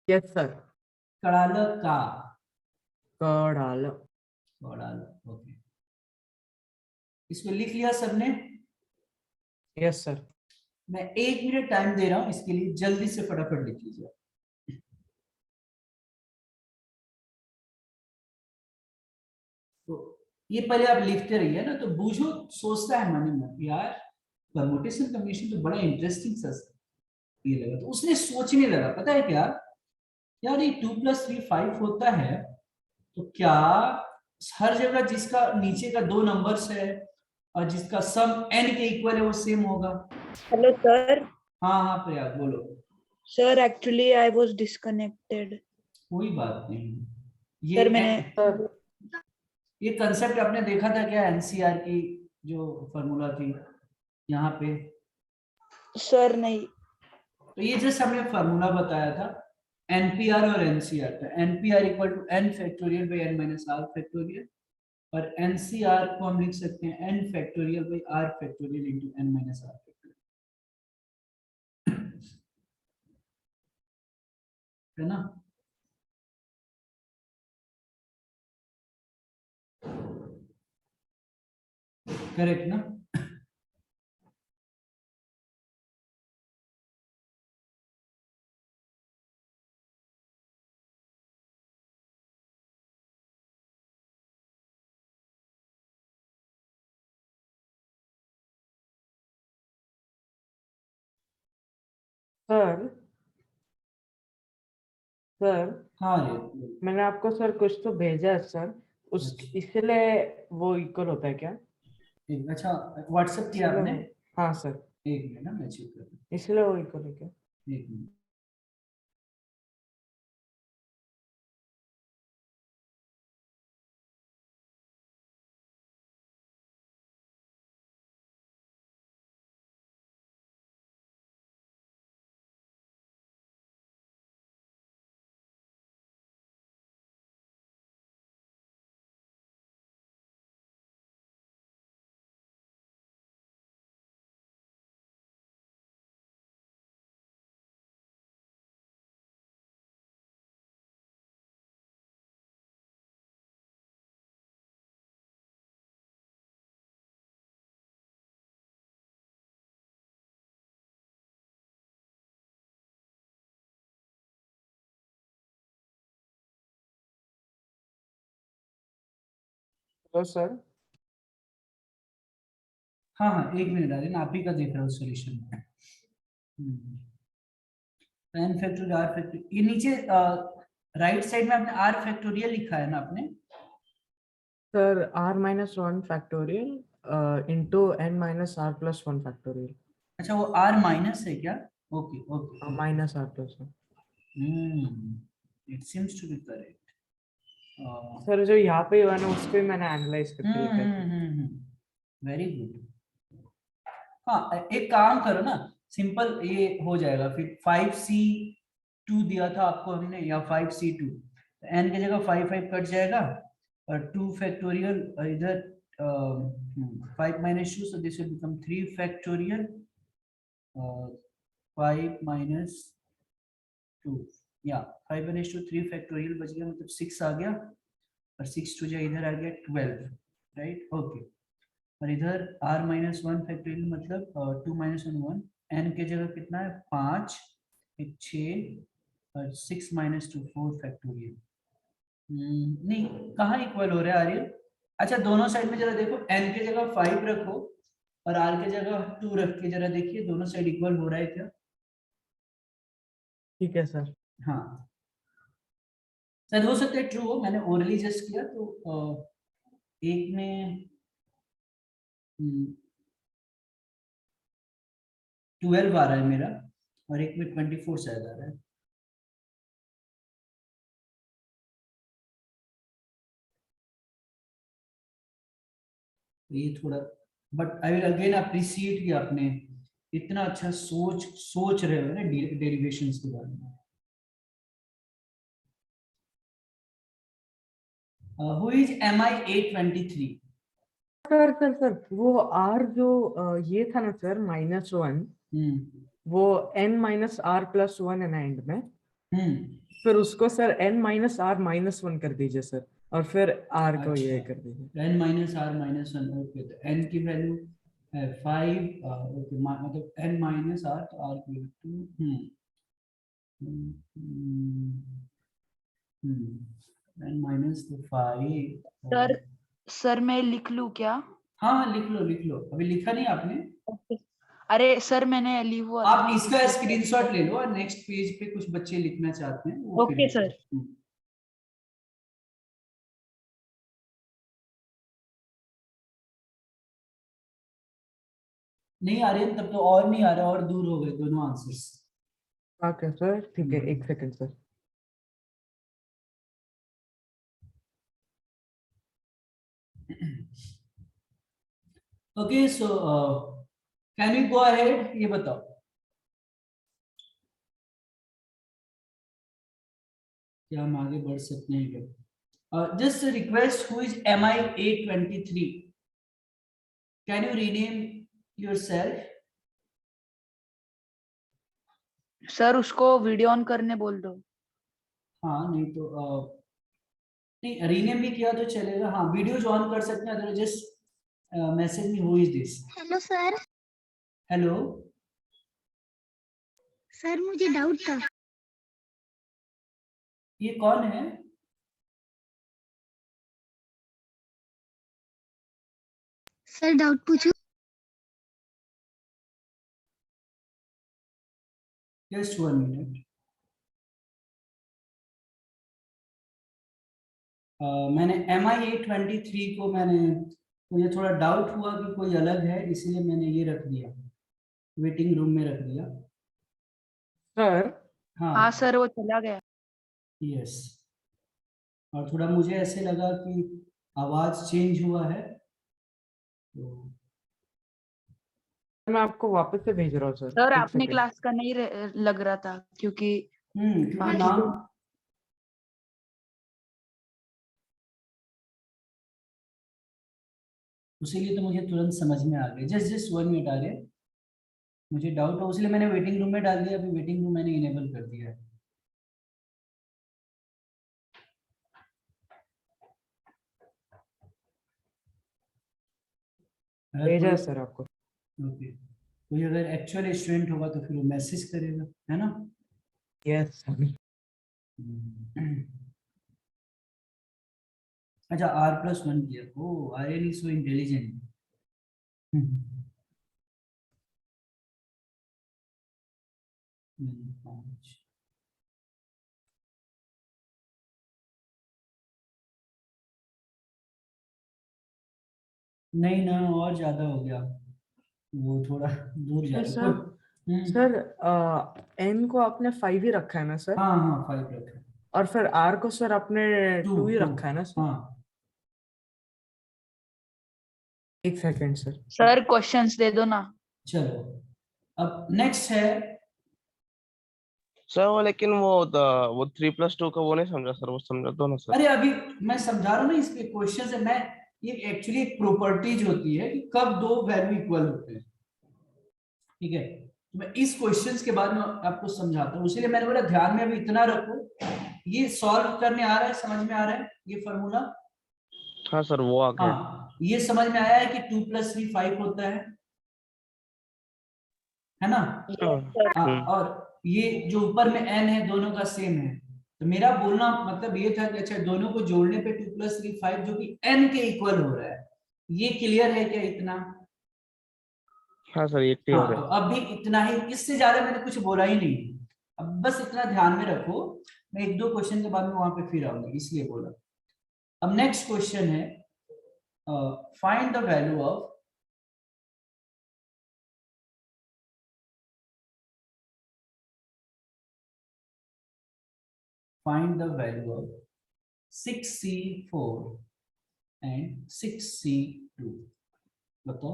Yes sir. कड़ाल का, कड़ाल। कड़ाल, ओके। इसको लिख लिया सबने। Yes sir. मैं 1 मिनट टाइम दे रहा हूं इसके लिए, जल्दी से फटाफट लिख लीजिए। तो ये पहले आप लिखते रहिए ना, तो बूझो सोचता है मन में यार परमुटेशन कम्बिनेशन तो बड़ा इंटरेस्टिंग सा ये लगा। तो उसने सोचने लगा, पता है क्या यार, ये 2 प्लस 3 5 होता है, तो क्या हर जगह जिसका नीचे का 2 नंबर्स है और जिसका सम n के इक्वल है वो सेम होगा। Hello sir. हाँ हाँ प्रयाग बोलो। Sir actually I was disconnected. कोई बात नहीं। सर मैंने सर ये कंसेप्ट आपने देखा था क्या एनसीआर की जो फॉर्मूला थी यहाँ पे? सर नहीं। तो ये जस्ट हमने फॉर्मूला बताया था एनपीआर और एनसीआर का। NPR equal to n factorial by n minus r factorial, और एनसीआर को हम लिख सकते हैं n factorial by r factorial into n minus r factorial, है ना। करेक्ट ना। सर सर हाँ रे, मैंने आपको सर कुछ तो भेजा है सर, उस इसलिए वो इक्वल होता है क्या? अच्छा व्हाट्सएप किया इसलिए आपने? हाँ सर, 1 मिनट ना, मैं चेक कर इसलिए वो इक्वल है क्या? 1 मिनट। तो सर हाँ हाँ, एक मिनट आ रही ना, आप ही का देख रहा हूँ solution. N factorial r factorial, ये नीचे राइट साइड में आपने आर फैक्टोरियल लिखा है ना आपने? Sir r-1 factorial into n minus r plus 1 factorial. अच्छा, वो आर माइनस है क्या? Okay okay, minus r plus 1। It seems to be correct. Sir जो यहाँ पे हुआ ना उसको ही मैंने एनालाइज करके लिखा है। Very good. हाँ, एक काम करो ना, सिंपल ये हो जाएगा फिर। 5c2 दिया था आपको हमने, या 5c2, n की जगह 5 कट जाएगा, और 2 फैक्टोरियल इधर 5 minus 2, so this will become 3 factorial, 5 minus 2, या 5 minus 2 3 फैक्टोरियल बच गया, मतलब 6 आ गया, और 6 टू जाए इधर आ गया 12, राइट? ओके, और इधर r माइनस 1 फैक्टोरियल मतलब 2 माइनस 1 1, n के जगह कितना है 5, एक 6, और 6 माइनस 2 4 फैक्टोरियल। नहीं, कहाँ इक्वल हो रहा है आर्य? अच्छा, दोनों साइड में जरा देखो, n के जगह 5 रखो और r के जगह 2 रख के जरा देखिए दोनों साइड इक्वल हो रहा है क्या? ठीक है सर। हाँ, शायद हो सकता है ट्रू हो, मैंने ओरली जस्ट किया तो एक में 12 आ रहा है मेरा, और एक में 24 शायद आ रहा है। ये थोड़ा, but I will again appreciate कि आपने इतना अच्छा सोच रहे हो ना डेरिवेशंस के बारे में। Who is MI823? सर वो r जो ये था ना सर -1, वो n माइनस r प्लस 1 है ना एंड में, फिर उसको sir n minus r minus 1 कर दीजिए सर, और फिर r को ये कर दीजिए। n minus r minus 1, okay, तो n की वैल्यू है 5, ओके, मतलब n माइनस r, तो r की वैल्यू 2, n माइनस तो 5। सर सर मैं लिख लूं क्या? हाँ हाँ, लिख लो लिख लो, अभी लिखा नहीं आपने? अरे सर मैंने लिखा आप इसका स्क्रीनशॉट ले लो, और नेक्स्ट पेज पे कुछ बच्चे लिखना चाहते हैं वो ओके फिर सर। नहीं आ रहे तब तो, और नहीं आ रहा, और दूर हो गए दोनों आंसर्स। ओके सर, ठीक है, एक second sir. Okay, so can you go ahead, ये बताओ क्या हम आगे बढ़ सकते हैं क्या? Just request, who is MI823? Can you rename yourself? Sir उसको वीडियो ऑन करने बोल दो। हाँ, नहीं तो नहीं, रीनेम भी किया तो चलेगा। हाँ, वीडियो जो ऑन कर सकते हैं, otherwise just message me who is this. Hello sir. Hello, sir मुझे डाउट था। ये कौन है? सर डाउट पूछो। Just 1 minute. मैंने MI823 को मुझे थोड़ा डाउट हुआ कि कोई अलग है, इसलिए मैंने ये रख दिया, वेटिंग रूम में रख दिया। सर हाँ हाँ सर वो चला गया। यस, और थोड़ा मुझे ऐसे लगा कि आवाज चेंज हुआ है, तो मैं आपको वापस से भेज रहा हूँ सर। सर एक अपने सेकंड। क्लास का नहीं लग रहा था क्योंकि क्योंकि बाकी नाम, उसीलिए तो मुझे तुरंत समझ में आ गया। जस्ट 1 मिनट आ रहे, मुझे डाउट हो, इसलिए मैंने वेटिंग रूम में डाल दिया। अभी वेटिंग रूम मैंने इनेबल कर दिया है। भेजा है सर आपको। ओके, कोई अगर एक्चुअल स्टूडेंट होगा तो फिर वो मैसेज करेगा, है ना? Yes sir. अच्छा r+1 किया। ओ आर्यन इज सो इंटेलिजेंट। नहीं ना, और ज्यादा हो गया, वो थोड़ा दूर जा सर रहा है। सर n को आपने 5 ही रखा है ना सर? हाँ हाँ 5 रखा है। और फिर r को सर आपने 2 ही 2 रखा है ना सर? हाँ। एक सेकंड सर। सर क्वेश्चंस दे दो ना। चलो अब नेक्स्ट है। सर वो लेकिन वो 3+2 का वो नहीं समझा सर, वो समझा दो ना सर। अरे अभी मैं समझा रहा हूँ ना, इसके क्वेश्चन है। मैं ये एक्चुअली एक प्रॉपर्टीज होती है कि कब दो वैल्यू इक्वल होते हैं, ठीक है। तो मैं इस क्वेश्चंस के बाद में आपको समझाता हूँ, इसीलिए मैंने बोला ध्यान में अभी इतना रखो। ये सॉल्व करने आ रहा है, समझ में आ रहा है ये फॉर्मूला? हाँ सर वो आ गया। हाँ ये समझ में आया है कि 2 + 3 5 होता है ना? हाँ, और ये जो ऊपर में n है दोनों का सेम है। तो मेरा बोलना मतलब ये था कि अच्छा दोनों को जोड़ने पे 2 + 3 5 जो कि n के इक्वल हो रहा है। ये क्लियर है क्या इतना? हाँ सर ये हाँ क्लियर है। तो अब भी इतना ही, इससे ज्यादा मैंने कुछ बोला ही नहीं। अब बस इतना ध्यान में रखो, मैं 1-2 क्वेश्चन के बाद में वहां पे फिर आऊंगा, इसलिए बोला। अब नेक्स्ट क्वेश्चन है, find the value of find the value of 6c4 and 6c2। बताओ।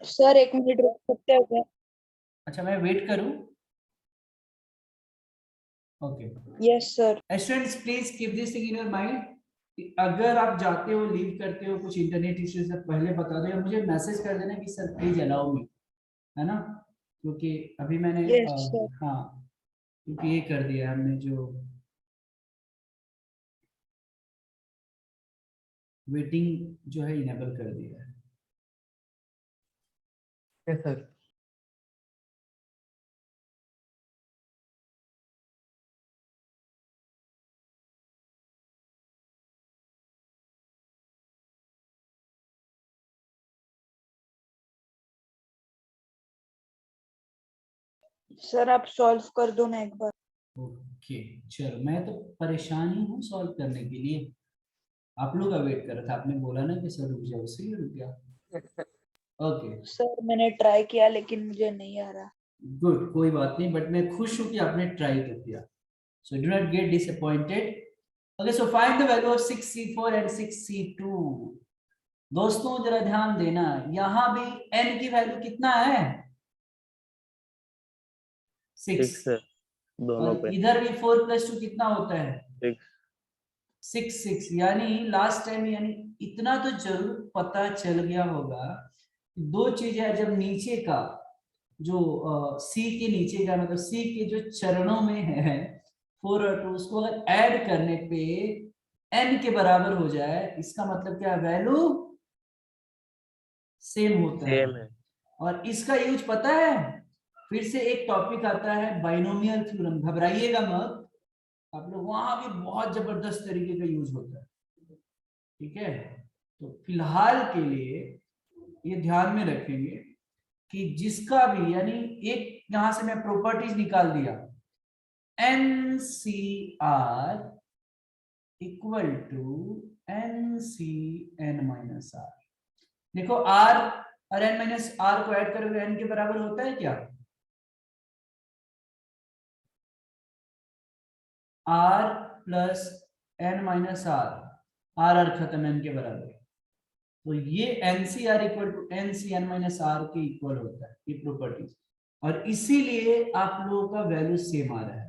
सर 1 मिनट रुक सकते हो क्या? अच्छा मैं वेट करूं? Okay yes sir. Students please keep this thing in your mind. अगर आप जाते हो, लीव करते हो, कुछ इंटरनेट इश्यू से पहले बता दो या मुझे मैसेज कर देना कि सर प्लीज अलाउ मी, है ना? क्योंकि अभी मैंने यस सर। हाँ क्योंकि ये कर दिया हमने, जो वेटिंग जो है इनेबल कर दिया है। Yes sir. सर आप सॉल्व कर दो ना एक बार। ओके चलो, मैं तो परेशान ही हूँ सॉल्व करने के लिए। आप लोग का वेट कर रहा था, आपने बोला ना कि सर रुक जाओ, इसलिए रुक गया। ओके सर मैंने ट्राई किया लेकिन मुझे नहीं आ रहा। गुड, कोई बात नहीं, बट मैं खुश हूँ कि आपने ट्राई तो किया। So do not get disappointed. Okay so find the value of 6c4 and 6c2। दोस्तों जरा ध्यान देना, यहाँ भी n की वैल्यू कितना है? 6। 6 दोनों और पे। इधर भी 4 + 2 कितना होता है? 6। 6 यानी लास्ट टाइम, यानी इतना तो जरूर पता चल गया होगा। दो चीजें है, जब नीचे का जो सी के नीचे का मतलब सी के जो चरणों में है 4 और 2, उसको अगर ऐड करने पे n के बराबर हो जाए, इसका मतलब क्या, वैल्यू सेम होता है। सेम है। और इसका यूज पता है, फिर से एक टॉपिक आता है बाइनोमियल थ्योरम, घबराइएगा मत आप लोग, वहां भी बहुत जबरदस्त तरीके का यूज होता है, ठीक है। तो फिलहाल के लिए ये ध्यान में रखेंगे कि जिसका भी, यानी एक यहां से मैं प्रॉपर्टीज निकाल दिया, NCR इक्वल टू NCn-r। देखो r और n-r को ऐड करोगे n के बराबर होता है क्या? r + n-r, r खत्म n के बराबर, तो ये NCR इक्वल टू NCn-r के इक्वल होता है, ये प्रॉपर्टीज। और इसीलिए आप लोगों का वैल्यू सेम आ रहा है।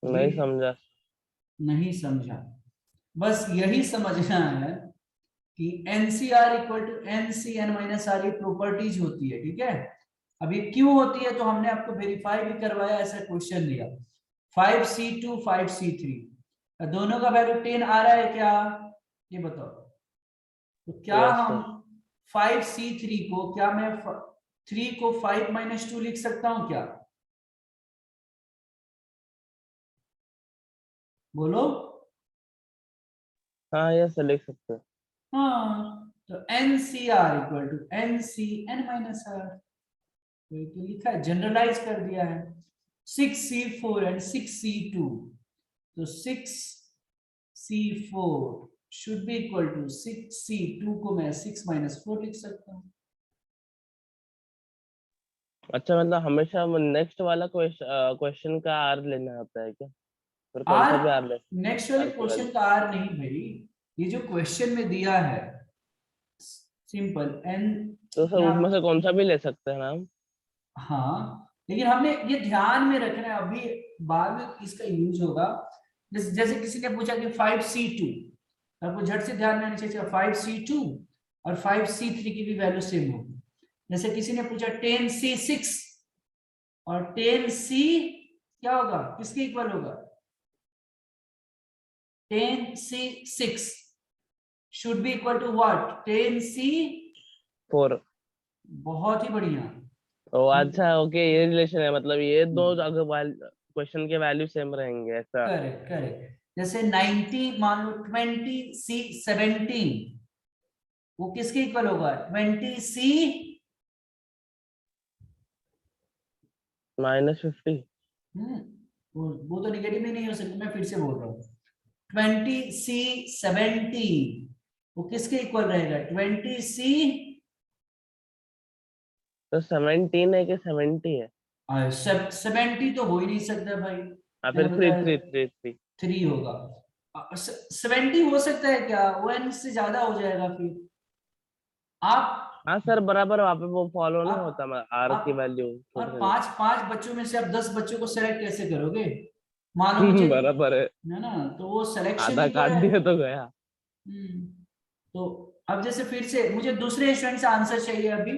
नहीं समझा। नहीं समझा? बस यही समझना है कि NCR इक्वल टू NCn-r ये प्रॉपर्टीज होती है, ठीक है। अब ये क्यों होती है तो हमने आपको वेरीफाई भी करवाया, ऐसा क्वेश्चन दिया। 5c2 5c3 दोनों का वैल्यू 10 आ रहा है क्या, ये बताओ। तो क्या यस हम सर। 5c3 को, क्या मैं 3 को 5 - 2 लिख सकता हूं क्या? बोलो। हाँ यस लिख सकते हैं। हाँ, तो NCR equal to NC n minus R, तो लिखा है, जनरलाइज कर दिया है। 6C4 एंड 6C2, तो 6C4 should be equal to 6C2 को मैं 6 माइनस 4 लिख सकता हूँ। अच्छा मतलब हमेशा नेक्स्ट वाला क्वेश्चन का आर लेना होता है क्या, फिर कौन सा भी आर ले? नेक्स्ट वाले R की क्वेश्चन value। का R नहीं भाई, ये जो क्वेश्चन में दिया है सिंपल n, तो सर उसमें से कौन सा भी ले सकते हैं ना हम? हाँ, लेकिन हमने ये ध्यान में रखना है, अभी बाद में इसका यूज होगा। जैसे किसी ने पूछा कि 5C2, आपको झट से ध्यान में आना चाहिए 5C2 और 5C3 की भी वैल्यू सेम होगी। जैसे किसी ने पूछा 10C6 और 10C क्या होगा, किसके इक्वल होगा? 10C6 should be equal to what? 10C4। 4। बहुत ही बढ़िया। ओ अच्छा ओके, ये रिलेशन है, मतलब ये दो अगर क्वेश्चन के वैल्यू सेम रहेंगे ऐसा। Correct correct. जैसे 90 मान लो 20C17, वो किसके इक्वल होगा? 20C -50। वो तो निगेटिव में नहीं हो सकता, मैं फिर से बोल रहा हूँ। 20C17 वो किसके इक्वल रहेगा? 20C तो 17 है कि 70 है? 70 तो हो ही नहीं सकता भाई, हाँ मैंने फिर थ्री बताया थ्री थ्री थ्री 3 होगा। 70 हो सकता है क्या? 1 से ज्यादा हो जाएगा फिर। आप हाँ सर बराबर, वहाँ पे वो फॉलो नहीं आप होता आर की आप वैल्यू और छोटे पांच पांच बच्चों में से आप 10 बच्चों को सेलेक्ट कैसे करोगे? मान लो मुझे, बराबर है, है ना, तो वो सिलेक्शन आधा ही तो काट है। दिया तो गया। तो अब जैसे फिर से मुझे दूसरे स्टूडेंट से आंसर चाहिए अभी।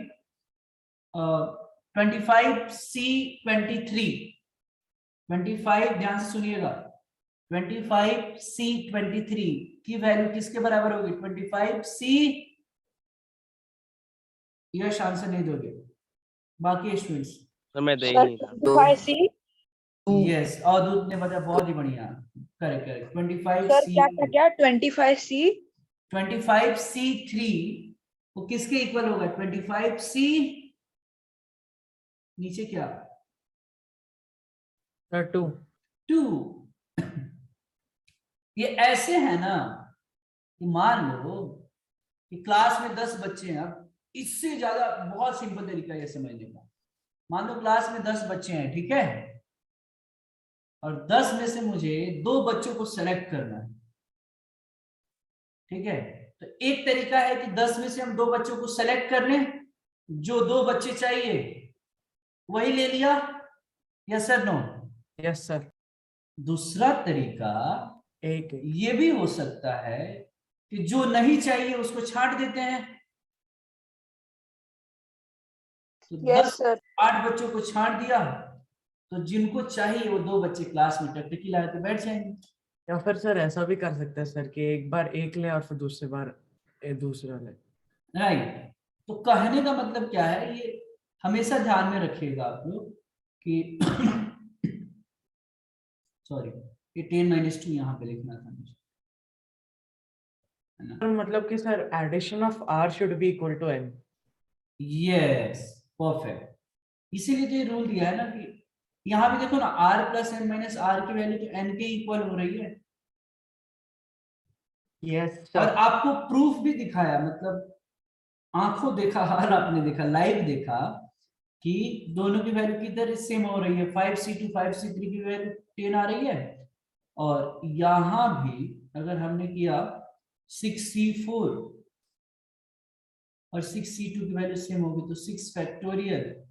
25C23, 25 ध्यान से सुनिएगा, 25C23 की वैल्यू किसके बराबर होगी? 25C, यश आंसर नहीं दोगे बाकी स्टूडेंट्स? तो मैं दे ही नहीं रहा। 25C यस, अवधूत ने बताया, बहुत ही बढ़िया, करेक्ट करेक्ट। सर 25C, क्या क्या क्या 25C 25C3 वो किसके इक्वल होगा? 25C नीचे क्या? 2। 2। ये ऐसे है ना कि मान लो कि क्लास में 10 बच्चे हैं। अब इससे ज्यादा बहुत सिंपल तरीका है ये समझने का। मान लो क्लास में 10 बच्चे हैं, ठीक है, और 10 में से मुझे 2 बच्चों को सेलेक्ट करना है, ठीक है। तो एक तरीका है कि 10 में से हम 2 बच्चों को सेलेक्ट कर लें, जो 2 बच्चे चाहिए वही ले लिया, yes sir no? Yes sir. दूसरा तरीका एक ये भी हो सकता है कि जो नहीं चाहिए उसको छांट देते हैं। तो यस 10 सर 8 बच्चों को छांट दिया, तो जिनको चाहिए वो 2 बच्चे क्लास में टकटकी लगा के बैठ जाएंगे। या फिर सर ऐसा भी कर सकते हैं सर कि एक बार एक ले और फिर दूसरी बार दूसरा ले। राइट। तो कहने का मतलब क्या है, ये हमेशा ध्यान में रखिएगा आप लोग कि सॉरी, ये 10 - 2 यहाँ पे लिखना था मुझे, है ना? मतलब कि sir addition of r should be equal to n। Yes, perfect. इसीलिए तो ये रूल दिया है ना कि यहाँ पे देखो ना, r plus n minus r की वैल्यू तो n के इक्वल हो रही है। यस और सर। आपको प्रूफ भी दिखाया, मतलब आंखों देखा, हाल आपने देखा, लाइव देखा कि दोनों की वैल्यू किधर सेम हो रही है। 5C2 5C3 की वैल्यू 10 आ रही है, और यहां भी अगर हमने किया 6C4 और 6C2 की वैल्यू सेम होगी, तो 6 factorial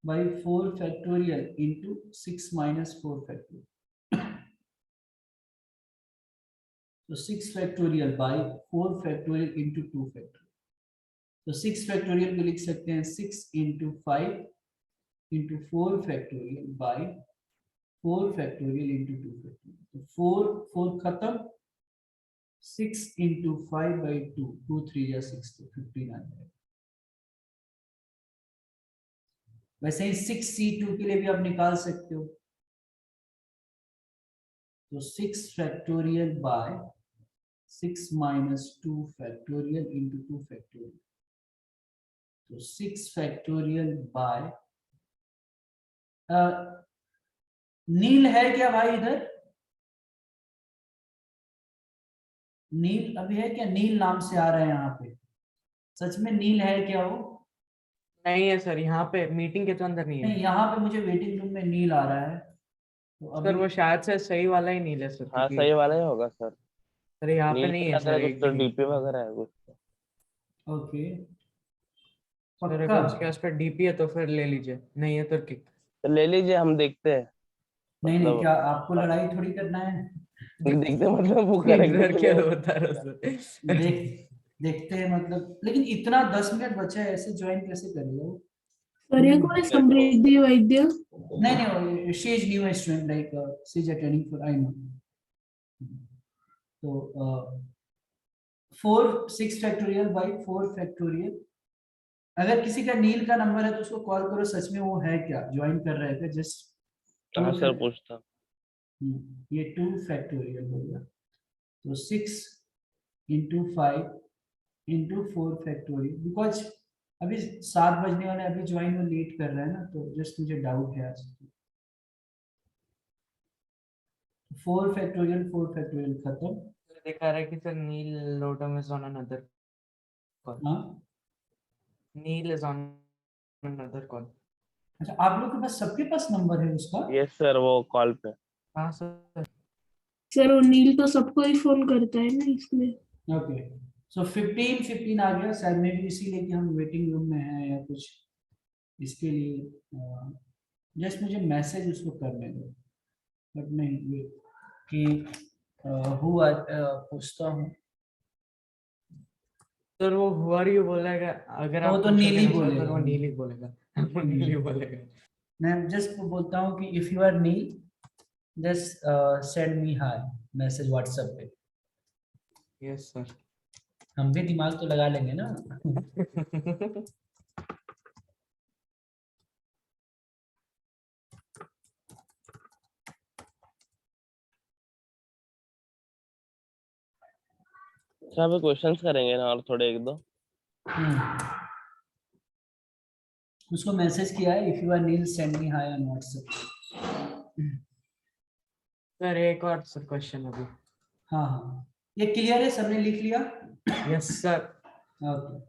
by 4 factorial into 6 minus 4 factorial, तो 6 factorial by 4 factorial into 2 factorial. तो 6 फैक्टोरियल को लिख सकते हैं 6 into 5 into 4 factorial by 4 factorial into 2 factorial. तो 4 4 खत्म, 6 इंटू 5 बाई 2, 2 3 या 6, तो 15 आ जाएगा। वैसे ही 6C2 के लिए भी आप निकाल सकते हो। तो 6 factorial by 6 minus 2 factorial into 2 factorial. तो 6 factorial by नील है क्या भाई इधर? नील अभी है क्या? नील नाम से आ रहा है यहाँ पे, सच में नील है क्या वो? नहीं है सर, यहाँ पे मीटिंग के तो अंदर नहीं है नहीं, यहाँ पे मुझे वेटिंग रूम में नील आ रहा है। तो सर। वो शायद से सही वाला ही नहीं है सर, हाँ क्योंकि सही वाला ही होगा सर। सर यहाँ पे नील नहीं पे है लग रहा सर, है कुछ एक तो भी नहीं। डीपी वगैरह है कुछ तो। ओके, सर पक्का? अगर उसके पास पर डीपी है तो फिर ले लीजिए, नहीं है तो किक। तो ले लीजिए, हम देखते हैं। नहीं नहीं, मतलब क्या आपको लड़ाई थोड़ी करना है? देखते हैं, मतलब वो करेक्ट सर क्या होता है सर? देखते हैं मतलब, लेकिन इतना 10 मिनट बचा है, ऐसे ज्वाइन कैसे करेगा वो? सर ये कौन है? समृद्धि वैद्य। नहीं नहीं, she is new student, like she is attending for, I know. तो 6 factorial by 4 factorial. अगर किसी का नील का नंबर है तो उसको कॉल करो, सच में वो है क्या, ज्वाइन कर रहा है क्या? जस्ट हाँ सर पूछता। ये 2 फैक्टोरियल हो गया, तो 6 into 5 into 4 फैक्टोरियल, बिकॉज अभी 7 बजने वाले, अभी ज्वाइन वो लेट कर रहा है ना, तो जस्ट मुझे डाउट है आज। 4 फैक्टोरियल खत्म। दिखा रहा है कि sir Neel Lotam is on another call. हाँ Neel is on another call. अच्छा, आप लोग के पास, सबके पास नंबर है उसका? यस सर, वो कॉल पे। हाँ सर। सर वो नील तो सबको ही फोन करता है ना, इसलिए। ओके, सो 15 आ गया शायद, मे भी इसीलिए कि हम वेटिंग रूम में हैं या कुछ इसके लिए। जस्ट मुझे मैसेज उसको करने दो, बट नहीं ये कि हुआ, पूछता हूँ। सर वो हुआ ही बोलेगा, अगर तो वो आप तो पूछोगे नील ही ना सर, बोलेगा। फिर वो नील ही बोलेगा। वो नील ही बोलेगा। मैं जस्ट बोलता हूँ कि if you are Neel, just send me hi message WhatsApp पे। Yes sir. हम भी दिमाग तो लगा लेंगे ना। सर अभी क्वेश्चंस करेंगे ना, और थोड़े एक दो। उसको मैसेज किया है, if you are Neel send me hi on WhatsApp. Sir एक और सर क्वेश्चन अभी। हाँ हाँ, ये क्लियर है, सबने लिख लिया? Yes sir. ओके।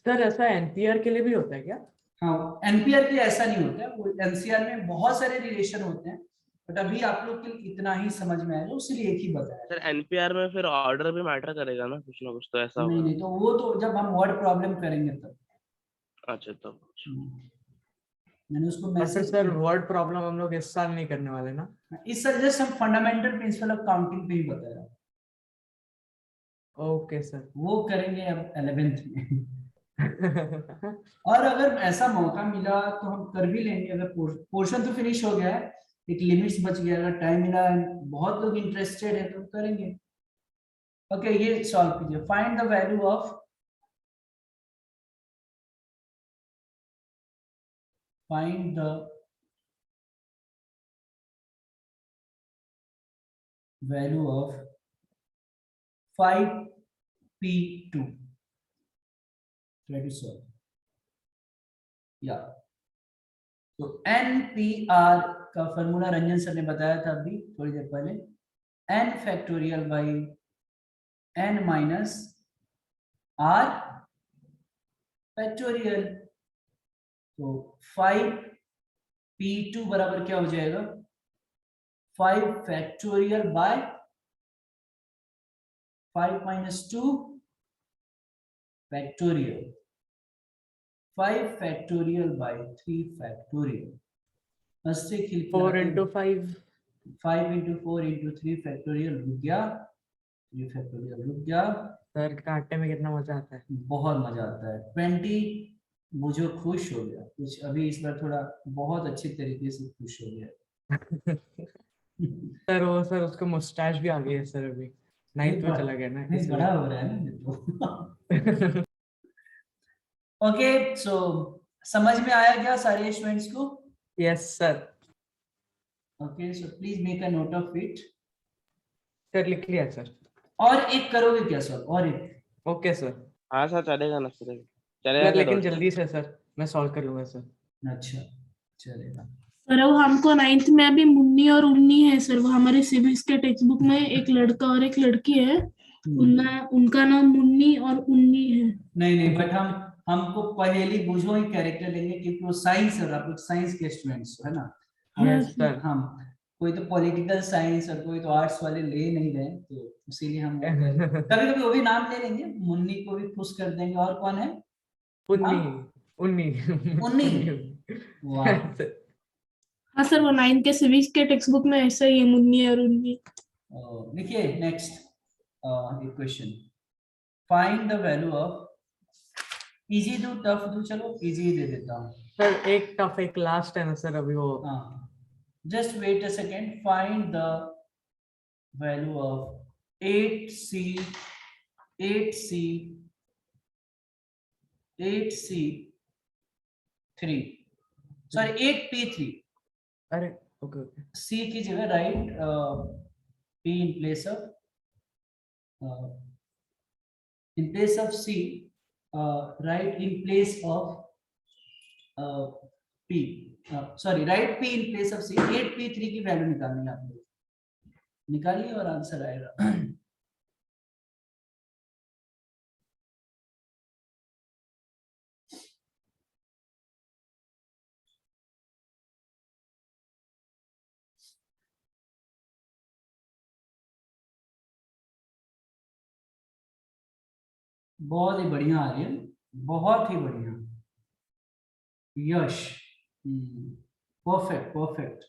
सर ऐसा एनपीआर के लिए भी होता है क्या? हाँ, एनपीआर के लिए ऐसा नहीं होता है, वो एनसीआर में बहुत सारे रिलेशन होते हैं, बट अभी आप लोग के लिए इतना ही समझ में आएगा, उसलिए एक ही बताया। सर एनपीआर में फिर ऑर्डर भी मैटर करेगा ना कुछ तो ऐसा नहीं होगा। नहीं, तो वो तो जब हम वर्ड प्रॉब्लम करेंगे तब। अच्छा तो मैंने उसको और फिर मैसेज सर वर्ड प्रॉब्लम हम लोग इस साल नहीं करने वाले ना? इस सर जस्ट हम फंडामेंटल प्रिंसिपल ऑफ काउंटिंग पे ही बताया, ओके सर। वो करेंगे अब 11th में। और अगर ऐसा मौका मिला तो हम कर भी लेंगे, अगर पोर्शन तो फिनिश हो गया है, एक लिमिट्स बच गया, अगर टाइम मिला, बहुत लोग इंटरेस्टेड है तो करेंगे। ओके, ये सॉल्व कीजिए। Find the value of, find the value of 5p2। try to solve, या तो NPR का फॉर्मूला रंजन सर ने बताया था अभी थोड़ी देर पहले, n factorial by n minus r factorial. तो 5p2 बराबर क्या हो जाएगा? 5 factorial by 5 minus 2 factorial, 5 factorial by 3 factorial. 4 into 5। 5 into 4 into 3 factorial रुक गया, 3 फैक्टोरियल रुक गया। सर काटने में कितना मजा आता है। बहुत मजा आता है। 20 मुझे खुश हो गया कुछ, अभी इस बार थोड़ा बहुत अच्छे तरीके से खुश हो गया। सर वो सर उसको मुस्टैच भी आ गई है सर, अभी 9th में चला गया ना, नहीं, बड़ा हो रहा है ना तो। ओके, सो समझ में आया क्या सारे स्टूडेंट्स को? Yes sir. Okay, so please make a note of it. Sir लिख लिया सर। और एक करोगे क्या सर? और एक? Okay sir. हाँ सर चलेगा ना, चलेगा सर क्या लेकिन doubt? जल्दी से सर, मैं सॉल्व कर लूंगा सर। अच्छा चलेगा। सर वो हमको 9th में अभी मुन्नी और उन्नी है सर, वो हमारे सिविक्स के टेक्स्ट बुक में एक लड़का और एक लड़की है, उनका नाम मुन्नी और उन्नी है। नहीं नहीं, बट हमको पहेली बुझो ही कैरेक्टर लेंगे, क्योंकि वो साइंस है, आप लोग साइंस के स्टूडेंट्स है ना। Yes sir. हम कोई तो पॉलिटिकल साइंस और कोई तो आर्ट्स वाले ले नहीं रहे, तो इसीलिए हम कभी कभी वो भी नाम ले लेंगे, मुन्नी को भी खुश कर देंगे। और कौन है? उन्नी। उन्नी। उन्नी। वाह। हाँ सर, वो 9th के सिविक्स के टेक्स्ट बुक में ऐसा ही है, मुन्नी और उन्नी। देखिए next question, find the value of, easy दो टफ दो? चलो इजी दे देता हूँ सर। एक टफ एक लास्ट है ना सर अभी वो। हाँ, just wait a second. Find the value of 8c 3, sorry 8p3। अरे ओके ओके। c की जगह write p in place of c, right in place of p, sorry right p in place of c। 8p3 की वैल्यू निकालनी है आप लोग, निकालिए और आंसर आएगा। बहुत ही बढ़िया आर्यन, बहुत ही बढ़िया। यश, परफेक्ट परफेक्ट।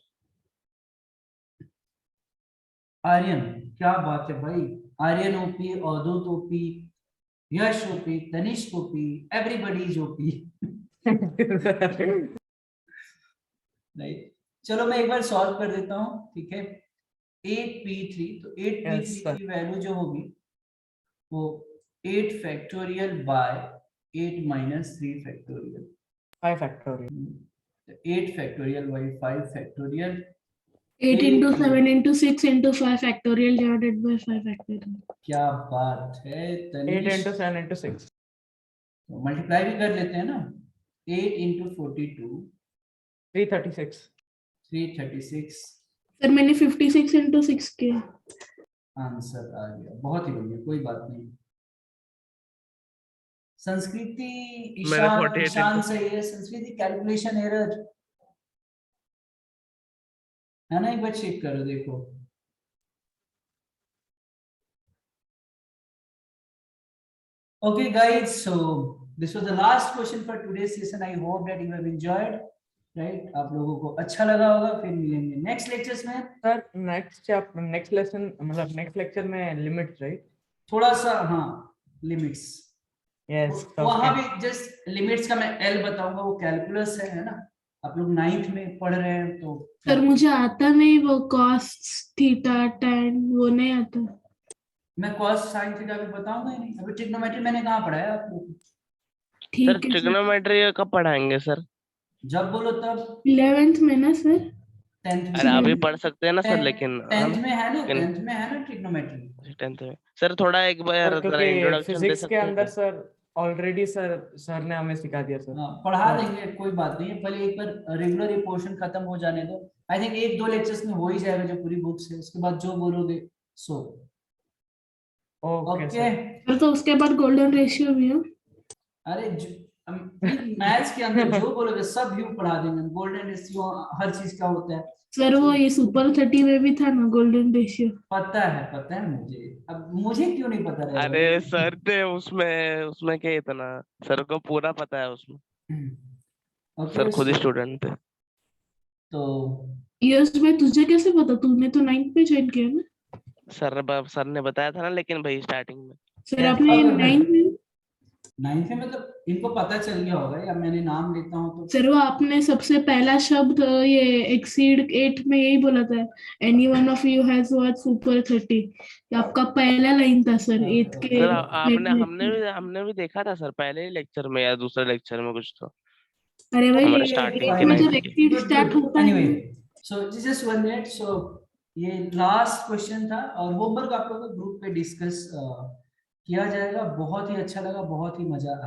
आर्यन क्या बात है भाई। Aryan OP, Avdhoot OP, Yash OP, Tanishk OP, everybody is OP. Right, चलो मैं एक बार सॉल्व कर देता हूँ, ठीक है। 8p3, तो 8p3 की वैल्यू जो होगी वो 8 factorial by 8 minus 3 factorial, 5 factorial, 8 factorial by 5 factorial, 8 into 7 into 6 into 5 factorial divided by 5 factorial। क्या बात है 8 तनिष्क। into 7 into 6, तो मल्टीप्लाई भी कर लेते हैं ना। 8 into 42, 336। 336 सर मैंने 56 into 6 किया। आंसर आ गया, बहुत ही बढ़िया, कोई बात नहीं। संस्कृति मैंने ईशान 48 ईशान सही है, संस्कृति कैलकुलेशन एरर है ना, एक बार चेक करो देखो। Okay guys, so this was the last question for today's session. I hope that you have enjoyed, right? आप लोगों को अच्छा लगा होगा। फिर मिलेंगे नेक्स्ट लेक्चर्स में। सर नेक्स्ट लेसन मतलब नेक्स्ट लेक्चर में लिमिट्स, राइट? थोड़ा सा हाँ, लिमिट्स। यस। वहां भी जस्ट लिमिट्स का मैं एल बताऊंगा, वो कैलकुलस है ना। आप लोग 9th में पढ़ रहे हैं तो। सर मुझे आता नहीं वो cos थीटा tan वो नहीं आता। मैं cos sin थीटा भी बताऊंगा ही नहीं। अभी ट्रिग्नोमेट्री मैंने कहाँ पढ़ाया आपको? सर ठीक है सर। ट्रिग्नोमेट्री कब पढ़ाएंगे सर? जब बोलो तब। 11th में ना सर? 10th अरे में। अभी पढ़ सकते हैं ना सर, लेकिन 10th में है ना, लेकिन 10th में है ना ट्रिग्नोमेट्री। 10th में सर थोड़ा एक बार सर जरा क्योंकि इंट्रोडक्शन दे फिजिक्स के सकते हैं अंदर क्या? सर ऑलरेडी सर ने हमें सिखा दिया सर। हाँ, पढ़ा देंगे, कोई बात नहीं है। पहले एक बार रेगुलर ये पोर्शन खत्म हो जाने दो। आई थिंक 1-2 लेक्चर्स में हो ही जाएगा जो पूरी बुक से, उसके बाद जो बोलोगे सो। Okay okay. सर तो उसके बाद गोल्डन रेशियो भी है। अरे मैथ्स के अंदर जो बोलोगे सब यू पढ़ा देंगे। गोल्डन रेशियो हर चीज का होता है सर वो ये सुपर 30 में भी था ना गोल्डन रेशियो। पता है मुझे। अब मुझे क्यों नहीं पता रहेगा? अरे सर थे उसमें क्या इतना, सर को पूरा पता है उसमें। ओके सर खुद ही स्टूडेंट थे। तो यस भाई तुझे कैसे पता? तूने तो 9th में ज्वाइन किया ना। सर ने बताया था ना, लेकिन भाई स्टार्टिंग में। सर आपने 9th में 9th में मतलब इनको पता चल गया होगा, या मैंने नाम लेता हूँ तो। सर वो आपने सबसे पहला शब्द ये एक्सीड 8 में यही बोला था, any one of you has watch super 30। आपका पहला लाइन था सर 8 के। सर हमने भी देखा था सर, पहले ही लेक्चर में या दूसरे लेक्चर में कुछ तो। अरे भाई हमारे ये स्टार्टिंग 8 के में लाइन जब एक्सीड स्टार्ट होता है। Anyway, so just 1 minute. So ये लास्ट क्वेश्चन था और होमवर्क आप लोगों को ग्रुप पे डिस्कस किया जाएगा। बहुत ही अच्छा लगा, बहुत ही मजा आया।